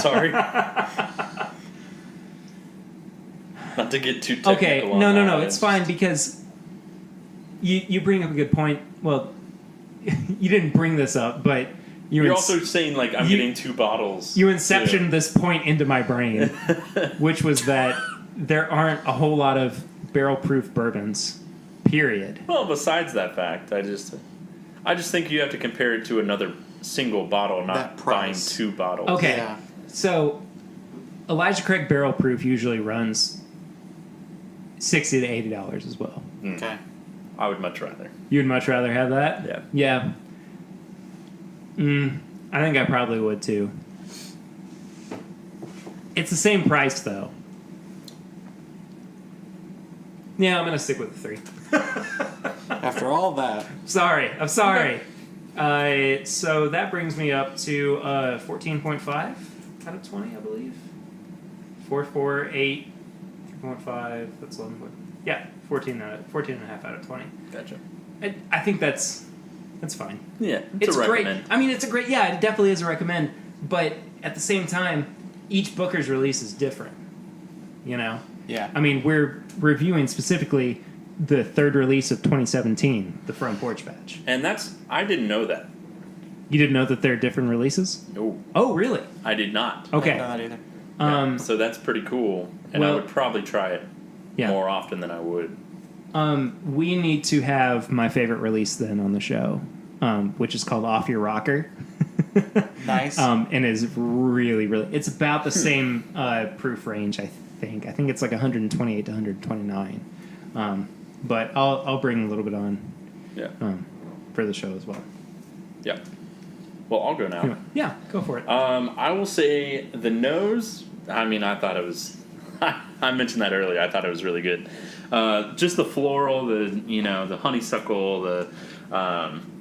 Sorry. Not to get too technical. Okay, on no, that. it's fine because you bring up a good point. Well, you didn't bring this up, but you're also saying, like, I'm getting 2 bottles. You inceptioned this point into my brain, which was that there aren't a whole lot of barrel-proof bourbons, period. Well, besides that fact, I just think you have to compare it to another single bottle, not buying 2 bottles. Okay, Yeah. So Elijah Craig barrel proof usually runs $60 to $80 as well. Okay. I would much rather. You'd much rather have that? Yeah. Yeah. I think I probably would too. It's the same price though. Yeah, I'm gonna stick with the 3. After all that. I'm sorry. So that brings me up to 14.5 out of 20, I believe. 4, 8, 3.5. That's 11. Yeah, 14 and a half out of 20. Gotcha. I think that's fine. Yeah, It's a great. recommend. I mean, it's a great. Yeah, it definitely is a recommend. But at the same time, each Booker's release is different. You know. Yeah. I mean, we're reviewing specifically the 3rd release of 2017, the Front Porch batch. And I didn't know that. You didn't know that they're different releases? No. Oh, really? I did not. Okay. I didn't know that either. Yeah, so that's pretty cool. And I well- would probably try it more often than I would. We need to have my favorite release then on the show, which is called Off Your Rocker. Nice. And is really, really... It's about the same proof range, I think. I think it's like 128 to 129. But I'll bring a little bit on for the show as well. Yeah. Well, I'll go now. Yeah, go for it. I will say the nose, I mean, I thought it was... I mentioned that earlier. I thought it was really good. Just the floral, the honeysuckle, the...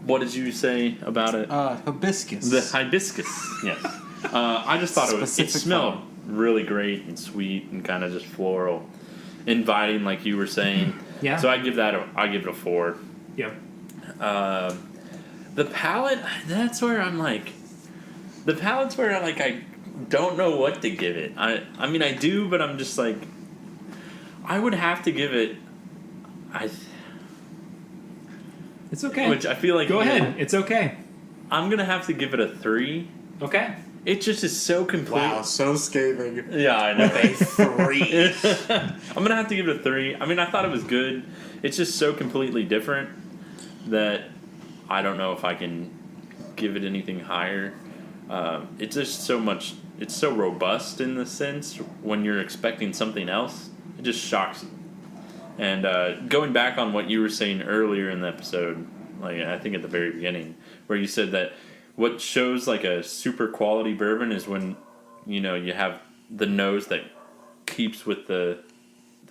what did you say about it? Hibiscus. The hibiscus, yes. I just thought it smelled really great and sweet and kind of just floral. Inviting, like you were saying. Yeah. So I give it a 4. Yeah. The palate, that's where I'm like... The palate's where I don't know what to give it. I mean, I do, but I'm just like... I would have to give it... It's okay. Which I feel like... Go ahead. It's okay. I'm going to have to give it a 3. Okay. It just is so complete. Wow, so scathing. Yeah, I know. A 3. I'm going to have to give it a 3. I mean, I thought it was good. It's just so completely different that I don't know if I can give it anything higher. It's just so much... It's so robust in the sense when you're expecting something else. It just shocks you. And going back on what you were saying earlier in the episode, like I think at the very beginning, where you said that what shows like a super quality bourbon is when you have the nose that keeps with the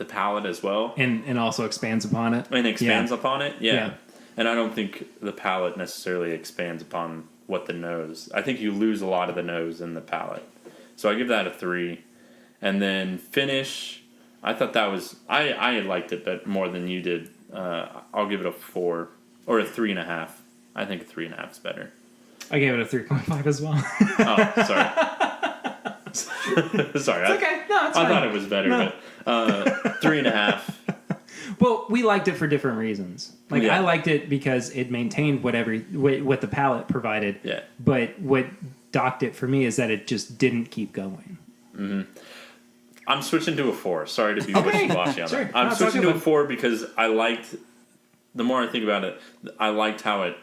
palate as well, and also expands upon it. And expands upon it, yeah. Yeah. And I don't think the palate necessarily expands upon what the nose. I think you lose a lot of the nose in the palate. So I give that a 3, and then finish. I thought that was... I liked it but more than you did. I'll give it a 4 or a 3.5. I think a 3.5 is better. I gave it a 3.5 as well. Oh, sorry. Sorry. Okay. No, it's I fine. thought it was better, but 3.5. Well, we liked it for different reasons. Like, Yeah. I liked it because it maintained what the palate provided. Yeah. But what docked it for me is that it just didn't keep going. I'm switching to a 4. Sorry to be Okay. wishy-washy on Sure. that. I'm No, it's all switching good, to a bud. 4 because I liked, the more I think about it, I liked how it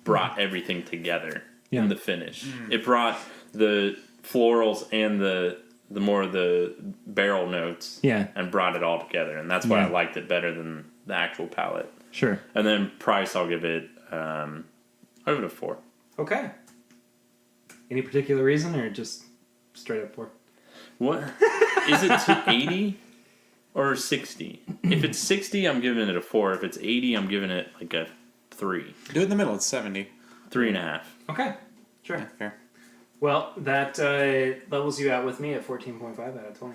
brought everything together Yeah. in the finish. It brought the florals and the barrel notes and brought it all together. And that's why I liked it better than the actual palate. Sure. And then price, I'll give it a 4. Okay. Any particular reason or just straight up 4? What? Is it 80 or 60? If it's 60, I'm giving it a 4. If it's 80, I'm giving it like a 3. Do it in the middle. It's 70. 3.5. Okay. Sure. Yeah, fair. Well, that levels you out with me at 14.5 out of 20.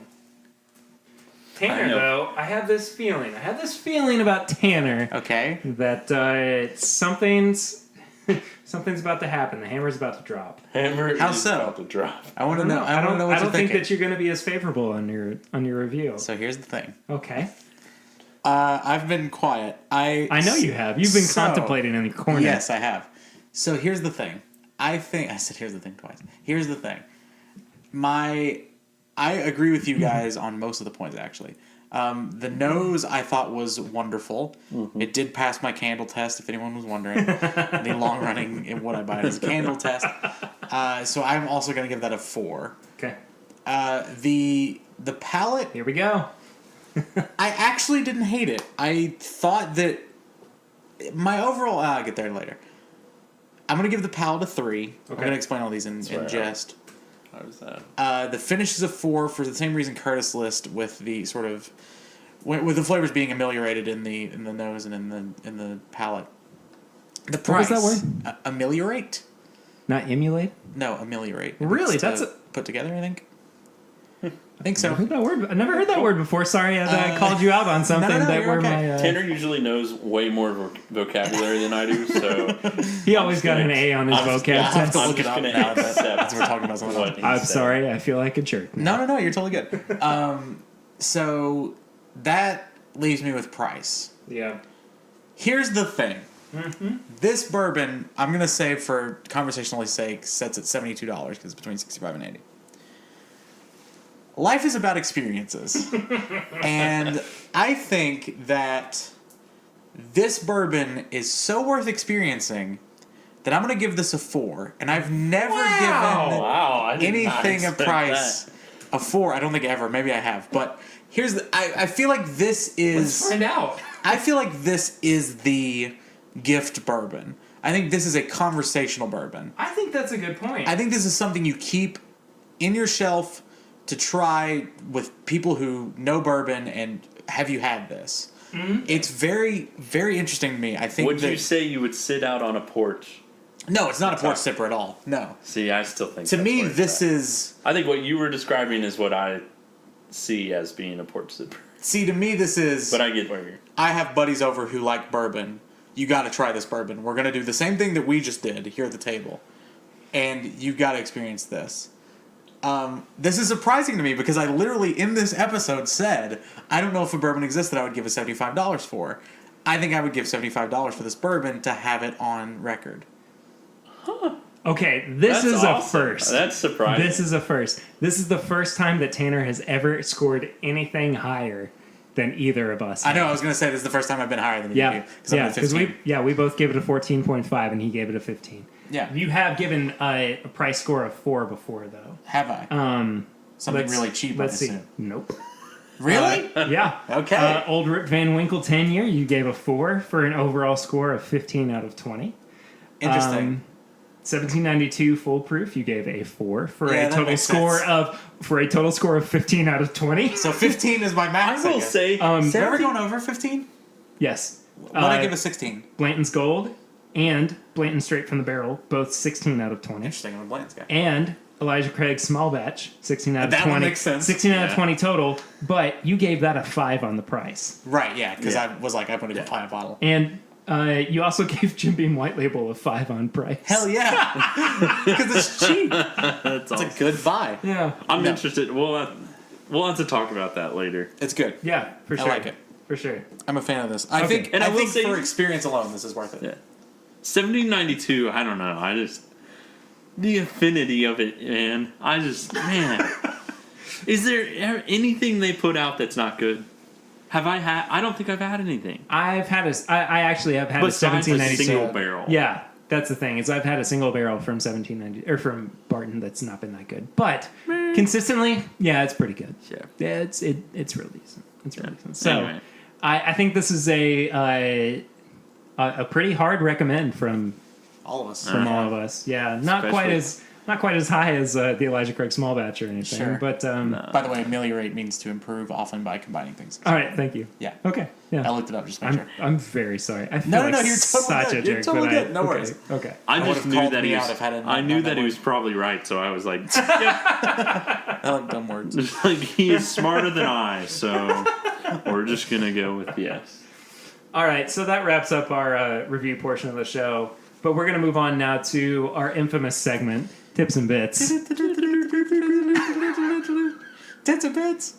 Tanner, though, I have this feeling. About Tanner Okay. that something's about to happen. The hammer's about to drop. Hammer How is so? about to drop. I want to know. I want to know what I you're don't think thinking. that you're going to be as favorable on your review. So here's the thing. Okay. I've been quiet. I know you have. You've been contemplating in the corner. Yes, I have. So here's the thing. I said here's the thing twice. Here's the thing. I agree with you guys on most of the points, actually. The nose I thought was wonderful. Mm-hmm. It did pass my candle test, if anyone was wondering. The long-running Would I Buy It as a Candle test. So I'm also going to give that a 4. Okay. The palette, Here we go. I actually didn't hate it. I thought that my overall... I'll get there later. I'm going to give the palette a 3. Okay. I'm going to explain all these in jest. How was that? The finish is a 4 for the same reason Curtis list, with the sort of... with the flavors being ameliorated in the nose and in the palate. The price... What was that word? Ameliorate? Not emulate? No, ameliorate. Really? That's put together, I think. I think so. I never heard that word before. Sorry, I called you out on something that were okay. my... Tanner usually knows way more vocabulary than I do, so... He always got an A on his vocab I have to test. look it up gonna now accept that we're talking about something what else. he I'm said. sorry, I feel like a jerk. No, you're totally good. So that leaves me with price. Yeah. Here's the thing. Mm-hmm. This bourbon, I'm going to say for conversationally sake, sets at $72 because it's between $65 and $80. Life is about experiences. And I think that this bourbon is so worth experiencing that I'm going to give this a 4. And I've never given I did not anything a expect price a 4. I don't think ever. Maybe I have. But here's the... I feel like this is... Let's find out. I feel like this is the gift bourbon. I think this is a conversational bourbon. I think that's a good point. I think this is something you keep in your shelf to try with people who know bourbon and have you had this. Mm-hmm. It's very, very interesting to me. I think. Would you say you would sit out on a porch? No, it's not a porch sipper at all. No. See, I still think To that's me, where it's this at. is... I think what you were describing is what I see as being a porch sipper. See, to me, this is... But I get where you're... I have buddies over who like bourbon. You got to try this bourbon. We're going to do the same thing that we just did here at the table. And you got to experience this. This is surprising to me because I literally, in this episode, said, I don't know if a bourbon exists that I would give it $75 for. I think I would give $75 for this bourbon to have it on record. Huh. Okay, this That's is awesome. a first. That's surprising. This is a first. This is the first time that Tanner has ever scored anything higher than either of us. I know, I was going to say this is the first time I've been higher than you. Yeah, Because we both gave it a 14.5 and he gave it a 15. Yeah. You have given a price score of 4 before, though. Have I? Something really cheap, I Let's see. assume. Nope. Really? Yeah. Okay. Old Rip Van Winkle 10 year, you gave a 4 for an overall score of 15 out of 20. Interesting. 1792 Foolproof, you gave a 4 for Yeah, a that total makes score sense. of 15 out of 20. So 15 is my max. I will say... Is there ever going over 15? Yes. What did I give a 16? Blanton's Gold and Blanton Straight from the Barrel, both 16 out of 20. Interesting, I'm a Blanton's guy. And Elijah Craig's Small Batch, 16 out of That 20. one makes sense. 16 out of Yeah. 20 total, but you gave that a 5 on the price. Right, yeah, because Yeah. I was like, I'm going to go buy a bottle. And You also gave Jim Beam White Label a 5 on price. Hell yeah. Because it's cheap. That's It's a good buy. Yeah. I'm interested. We'll have to talk about that later. It's good. Yeah, for sure. I like it. For sure. I'm a fan of this. I Okay. think, And I will think say- for experience alone, this is worth it. Yeah. 1792, I don't know. The affinity of it, man. Is there anything they put out that's not good? I don't think I've had anything. I actually have had Besides a a 1792 single barrel. Yeah, that's the thing. Is I've had a single barrel from 1790 or from Barton that's not been that good, but consistently, yeah, it's pretty good. Yeah. Yeah, it's really decent. It's really decent. So, Anyway. I think this is a pretty hard recommend from All of us. all of us. Yeah, not quite as high as the Elijah Craig small batch or anything. Sure. But By the way, ameliorate means to improve, often by combining things. all right, thank you. Yeah. Okay. Yeah. I looked it up just to make sure. I'm very sorry. I feel No, like you're totally such good. a You're jerk. totally but good. No worries. Okay. I I just would've knew called that me he out was. if I didn't I have knew that that he word. was probably right, so I was like, I like dumb words. like he is smarter than I, so we're just gonna go with yes. All right, so that wraps up our review portion of the show. But we're going to move on now to our infamous segment, Tips and Bits. Tits and bits.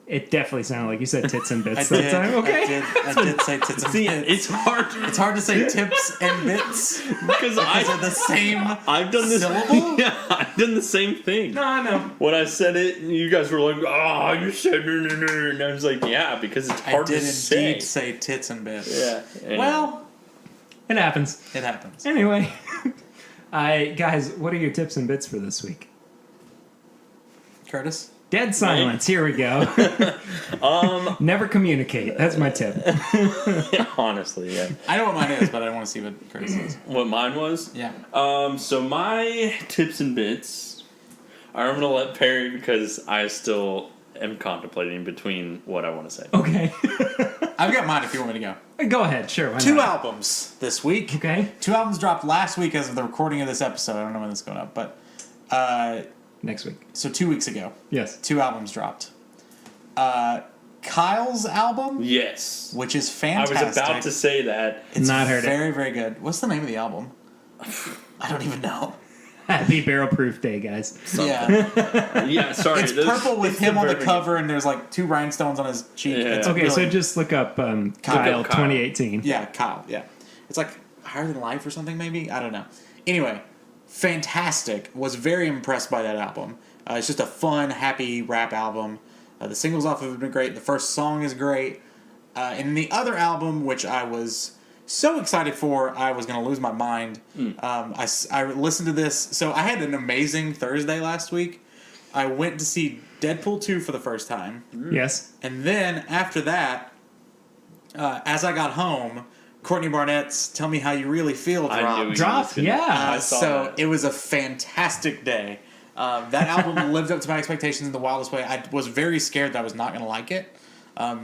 It definitely sounded like you said tits and I bits did. that time. Okay. I did say tits and See, bits. it's hard It's hard to say tips and bits because because I they're the same. I've done this. syllable? Yeah, I've done the same thing. No, I know. When I said it, you guys were like, "Oh, you said no, no, no," and I was like, "Yeah," because it's I hard did to say. indeed say tits and bits. Yeah. Anyway. Well, It happens. it happens. Anyway, guys, what are your tips and bits for this week? Curtis? Dead silence. Here we go. Never communicate. That's my tip. honestly, yeah. I know what mine is, but I want to see what Curtis is. What mine was? Yeah. So my tips and bits, I'm gonna let Perry because I still am contemplating between what I want to say. Okay. I've got mine if you want me to go. Go ahead. Sure. Why 2 not? albums this week. Okay. 2 albums dropped last week as of the recording of this episode. I don't know when this is going up, but Next week. so 2 weeks ago, Yes. 2 albums dropped. Kyle's album, Yes. which is I fantastic. was about to say that. It's Not heard it. very, very good. What's the name of the album? I don't even know. Happy Barrel Proof Day, guys. Yeah, Yeah, sorry. it's this- purple with it's him on the very- cover, and there's like 2 rhinestones on his cheek. Yeah. It's Okay, really- so just look up Kyle Kyle. 2018. yeah, Kyle. Yeah, it's like Higher Than Life or something, maybe. I don't know. Anyway, fantastic. Was very impressed by that album. It's just a fun, happy rap album. The singles off of it have been great. The first song is great. And the other album, which I was so excited for, I was going to lose my mind. I listened to this. So I had an amazing Thursday last week. I went to see Deadpool 2 for the first time. Yes. And then after that, as I got home, Courtney Barnett's "Tell Me How You Really Feel" I knew dropped. he Drop, was gonna- yeah. I saw So that. it was a fantastic day. That album lived up to my expectations in the wildest way. I was very scared that I was not going to like it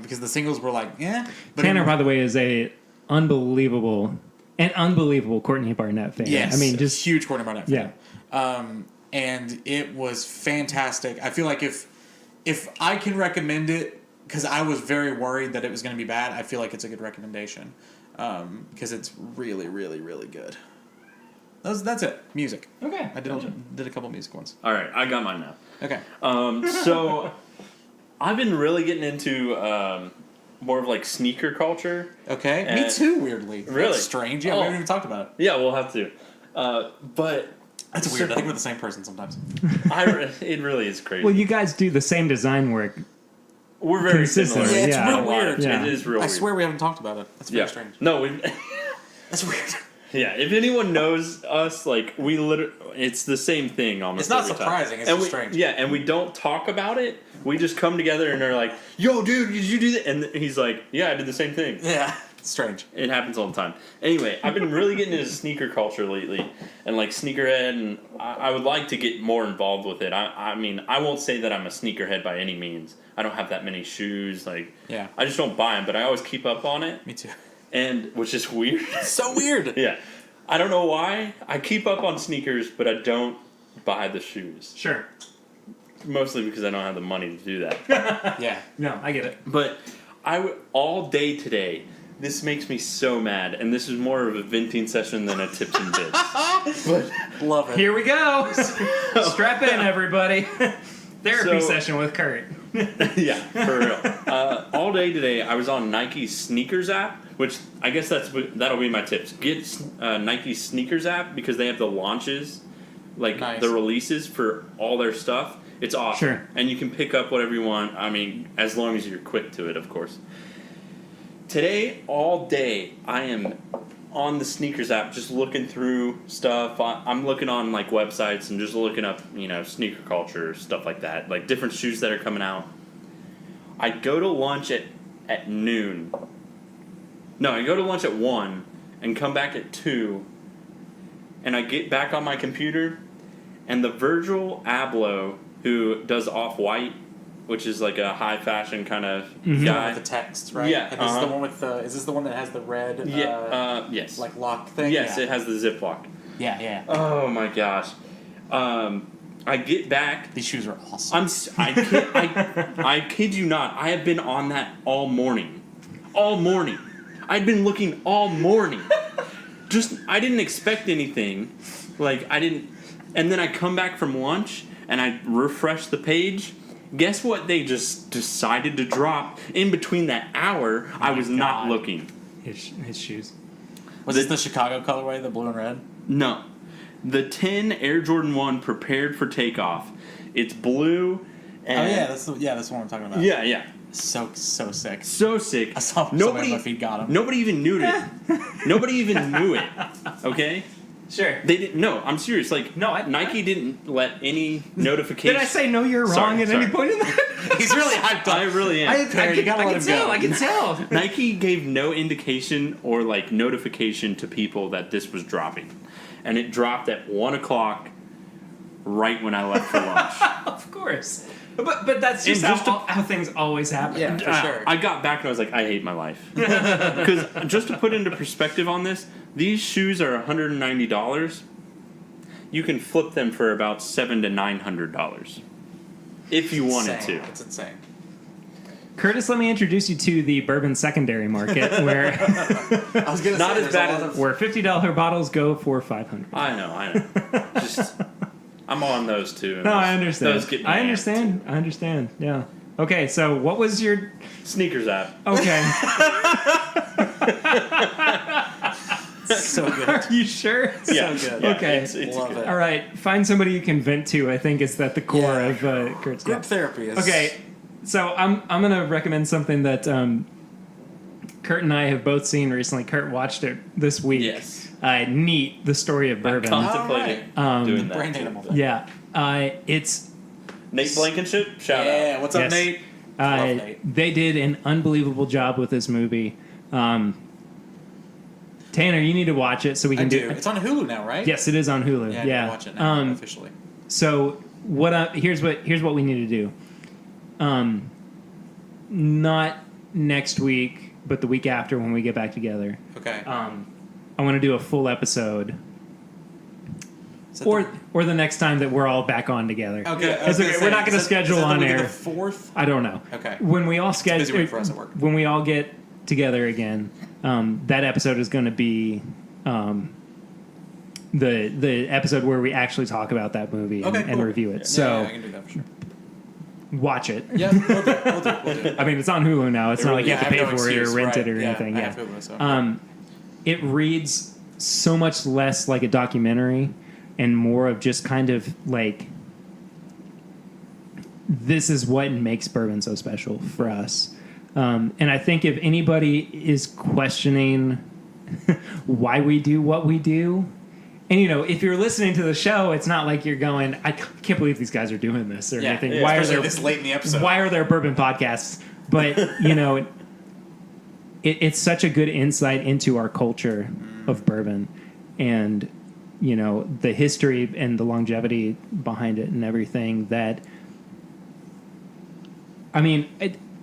because the singles were like, eh. But Tanner, by the way, is an unbelievable Courtney Barnett fan. yes, I mean, just huge Courtney Barnett fan. yeah. And it was fantastic. I feel like if I can recommend it, because I was very worried that it was going to be bad, I feel like it's a good recommendation because it's really, really, really good. That's it. Music. Okay. I did a couple music ones. All right, I got mine now. Okay. So I've been really getting into more of like sneaker culture. Okay. Me And- too. Weirdly. Really? That's strange. Yeah, we Oh. haven't even talked about it. Yeah, we'll have to. But That's weird. I think we're the same person sometimes. it really is crazy. Well, you guys do the same design work. We're very consistent. similar. Yeah, it's Yeah. real A lot. weird. Yeah. It is real I weird. swear we haven't talked about it. That's very Yeah. strange. No, That's weird. yeah. If anyone knows us, like we literally, it's the same thing almost. It's not every time. surprising, it's And just we- strange. Yeah, and we don't talk about it. We just come together and are like, "Yo, dude, did you do that?" And he's like, "Yeah, I did the same thing." Yeah. It's strange. It happens all the time. Anyway, I've been really getting into sneaker culture lately, and like sneakerhead, and I would like to get more involved with it. I mean, I won't say that I'm a sneakerhead by any means. I don't have that many shoes. Like, Yeah. I just don't buy them, but I always keep up on it, Me too. and which is weird. So weird. Yeah, I don't know why. I keep up on sneakers, but I don't buy the shoes. Sure. Mostly because I don't have the money to do that. Yeah. No, I get it. But all day today, This makes me so mad, and this is more of a venting session than a tips and bits. But love it. Here we go. Strap in, everybody. Therapy So- session with Kurt. Yeah, for real. All day today, I was on Nike's sneakers app, which I guess that'll be my tips. Get Nike's sneakers app because they have the launches, like Nice. the releases for all their stuff. It's awesome, Sure. and you can pick up whatever you want. I mean, as long as you're quick to it, of course. Today, all day, I am on the sneakers app, just looking through stuff. I'm looking on like websites and just looking up, sneaker culture, stuff like that, like different shoes that are coming out. I go to lunch at noon. No, I go to lunch at 1 and come back at 2, and I get back on my computer, and the Virgil Abloh, who does Off-White, which is like a high fashion kind of guy. With the text, right? Yeah, And this is the one with the. Is this the one that has the red? Yes. Like lock thing. Yes, yeah. it has the zip lock. Yeah. Oh my gosh. I get back. These shoes are awesome. I kid you not. I have been on that all morning. All morning. I've been looking all morning. I didn't expect anything. And then I come back from lunch and I refresh the page. Guess what they just decided to drop in between that hour? I was not looking. His shoes. Was this the Chicago colorway, the blue and red? No. The 10 Air Jordan 1 prepared for takeoff. It's blue. And that's the one I'm talking about. Yeah. So sick. So sick. I saw somebody on my feed got him. Nobody even knew it. Nobody even knew it. Okay? Sure. They didn't. No, I'm serious. Nike didn't let any notification. Did I say no? You're wrong Sorry, at any point in that? He's really hyped up. I really am. I you gotta let him go. I can tell. Nike gave no indication or notification to people that this was dropping, and it dropped at 1 o'clock, right when I left for lunch. Of course. But that's just, how things always happen. Yeah, for sure. I got back and I was like, I hate my life. Because just to put into perspective on this, these shoes are $190. You can flip them for about $700 to $900 if you wanted to. It's insane. Curtis, let me introduce you to the bourbon secondary market, where I was gonna Not say, as bad as where $50 bottles go for $500. I know. Just I'm on those two. No, I understand. Those get me I understand. Yeah. Okay, so what was your sneakers app? Okay. So good. Are you sure? Yeah. So good. Yeah, Okay. It's Love good. it. All right. Find somebody you can vent to. I think is that the core Yeah. of Kurt's Group life. therapy is Okay, so I'm gonna recommend something that Kurt and I have both seen recently. Kurt watched it this week. Yes. Neat, the story of bourbon. Contemplating doing that. Brain too. animal. Yeah, it's Nate Blankenship, shout Yeah, out. what's up, Yes. Nate? Love Nate. they did an unbelievable job with this movie. Tanner, you need to watch it so we I can do. It's on Hulu now, right? Yes, it is on Hulu. Yeah, Yeah, I watch it now officially. So here's what we need to do. Not next week, but the week after when we get back together. Okay. I want to do a full episode, Is that or the next time that we're all back on together. Okay. I It's was gonna okay. say, We're not going to is that schedule the on week of air. the 4th? I don't know. Okay. When we all busy schedule, week for us at work. when we all get together again, that episode is going to be the episode where we actually talk about that movie and, Okay, and cool. review it. Yeah, So I can do that for sure. watch it. Yeah, we'll do. I mean, it's on Hulu now. It's not like you Yeah, have to I pay no for it excuse, or rent right. it or anything. I Yeah. have Hulu, so. It reads so much less like a documentary and more of just kind of like, this is what makes bourbon so special for us. And I think if anybody is questioning why we do what we do, and if you're listening to the show, it's not like you're going, I can't believe these guys are doing this or anything. Yeah, why are especially there this late in the episode? Why are there bourbon podcasts? But it's such a good insight into our culture of bourbon, and the history and the longevity behind it and everything. That I mean,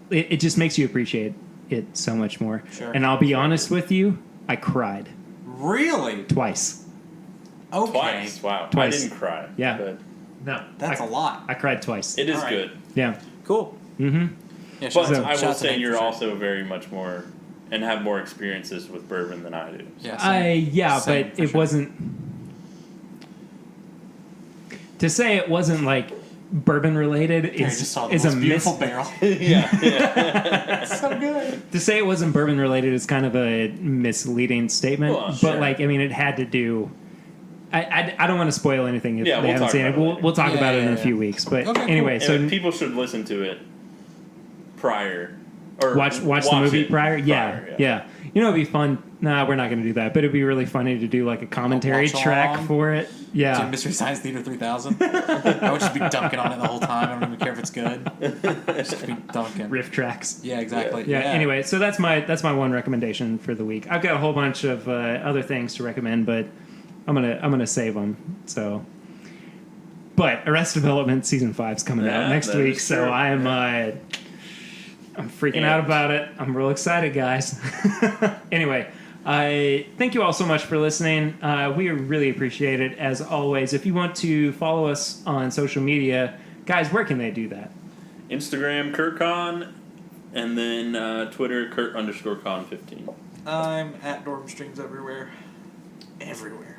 it just makes you appreciate it so much more. Sure. And I'll be honest with you, I cried Really? twice. Okay. Twice. Wow. Twice. I didn't cry. Yeah. But No, That's a lot. I cried twice. it is All right. good. Yeah. Cool. Mm-hmm. Yeah, But shout out I to will Nate say for you're sure. also very much more and have more experiences with bourbon than I do. Yeah, same, but it sure. wasn't. To say it wasn't like bourbon related Just saw the is a most beautiful barrel. Yeah. So good. To say it wasn't bourbon related is kind of a misleading statement. Well, but sure. like, I mean, it had to do. I don't want to spoil anything if Yeah, they we'll haven't talk seen it. about it We'll talk Yeah, about it in a yeah. few weeks. But Okay, anyway, cool. so people should listen to it prior. Or watch the movie it prior. Yeah. You know, it'd be fun. Nah, we're not going to do that. But it'd be really funny to do like a commentary Watch track along. for it. Yeah. Mystery Science Theater 3000. I would just be dunking on it the whole time. I don't even care if it's good. Just be dunking. Riff tracks. Yeah, exactly. Yeah. Anyway, so that's my one recommendation for the week. I've got a whole bunch of other things to recommend, but I'm gonna save them. So, but Arrested Development season 5's coming out next that week, is so true. I'm freaking out about it. I'm real excited, guys. Anyway, I thank you all so much for listening. We really appreciate it as always. If you want to follow us on social media, guys, where can they do that? Instagram KurtCon, and then Twitter Kurt_Con15. I'm at Dorm Streams everywhere. Everywhere.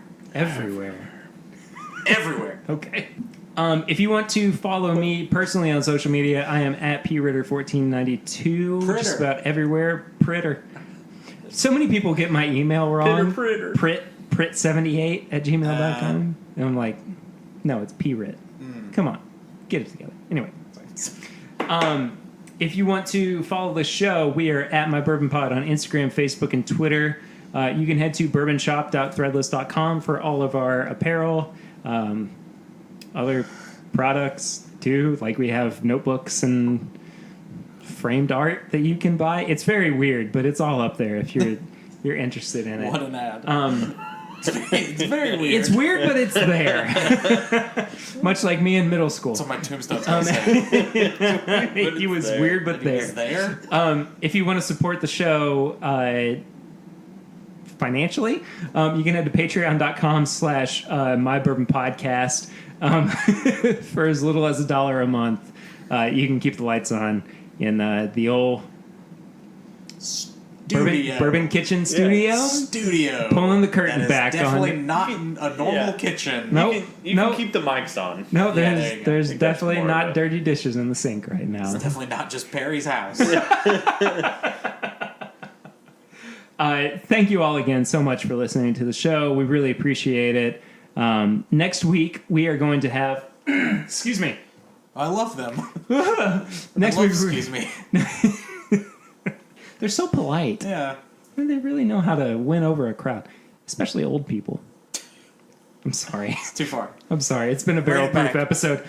Okay. If you want to follow me personally on social media, I am at pritter1492. Just about everywhere. Pritter. So many people get my email wrong. Pritter. Prit78@gmail.com. And I'm like, no, it's Prit. Come on. Get it together. Anyway. If you want to follow the show, we are at My Bourbon Pod on Instagram, Facebook, and Twitter. You can head to bourbonshop.threadless.com for all of our apparel, other products too. Like we have notebooks and framed art that you can buy. It's very weird, but it's all up there if you're interested in it. What an ad. It's very weird. It's weird, but it's there. Much like me in middle school. That's what my tombstone's going to say. He was there. weird, but He was there. if you want to support the show financially, you can head to patreon.com/mybourbonpodcast. For as little as $1 a month, you can keep the lights on in the old Bourbon Kitchen studio. Studio. Pulling the curtain That is back definitely on. not a normal kitchen. Nope. You can keep the mics on. No, Yeah, there you go. there's I think that's definitely more not of it. dirty dishes in the sink right now. It's definitely not just Perry's house. Thank you all again so much for listening to the show. We really appreciate it. Next week we are going to have. Excuse me. I love them. Next week, Excuse me. they're so polite. Yeah. They really know how to win over a crowd, especially old people. I'm sorry. It's too far. I'm sorry. It's been a Bring it barrel-proof back. episode.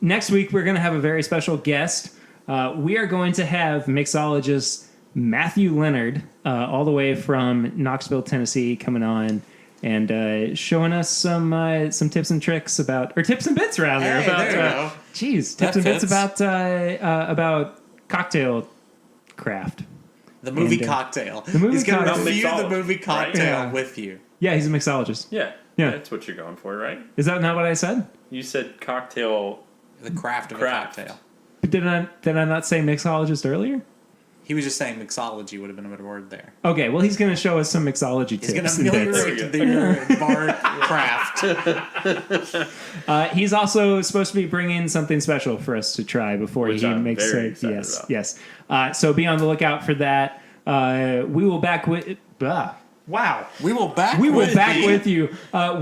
Next week, we're going to have a very special guest. We are going to have mixologist Matthew Leonard, all the way from Knoxville, Tennessee, coming on and showing us some tips and tricks or tips and bits rather. Hey, about, there you go. Geez, That tips and bits fits. about cocktail craft. The movie And, Cocktail. the movie He's going to Cocktail. review the Mixologist, movie right? Cocktail Yeah. with you. Yeah, he's a mixologist. Yeah. Yeah. That's what you're going for, right? Is that not what I said? You said cocktail. The craft of Craft. a cocktail. But did I not say mixologist earlier? He was just saying mixology would have been a better word there. Okay, well, he's going to show us some mixology He's tips. going to and bits. ameliorate the bar craft. He's also supposed to be bringing something special for us to try before Which he I'm makes very it. excited Yes, about. yes. So be on the lookout for that. We will back with. Wow. We will back We will with back you. with you.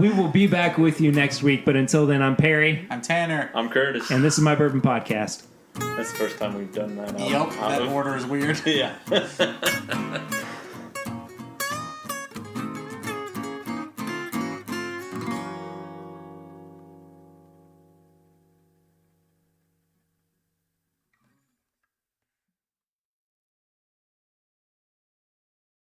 We will be back with you next week. But until then, I'm Perry, I'm Tanner. I'm Curtis. and this is My Bourbon Podcast. That's the first time we've done that. Yup, that order is weird. Yeah.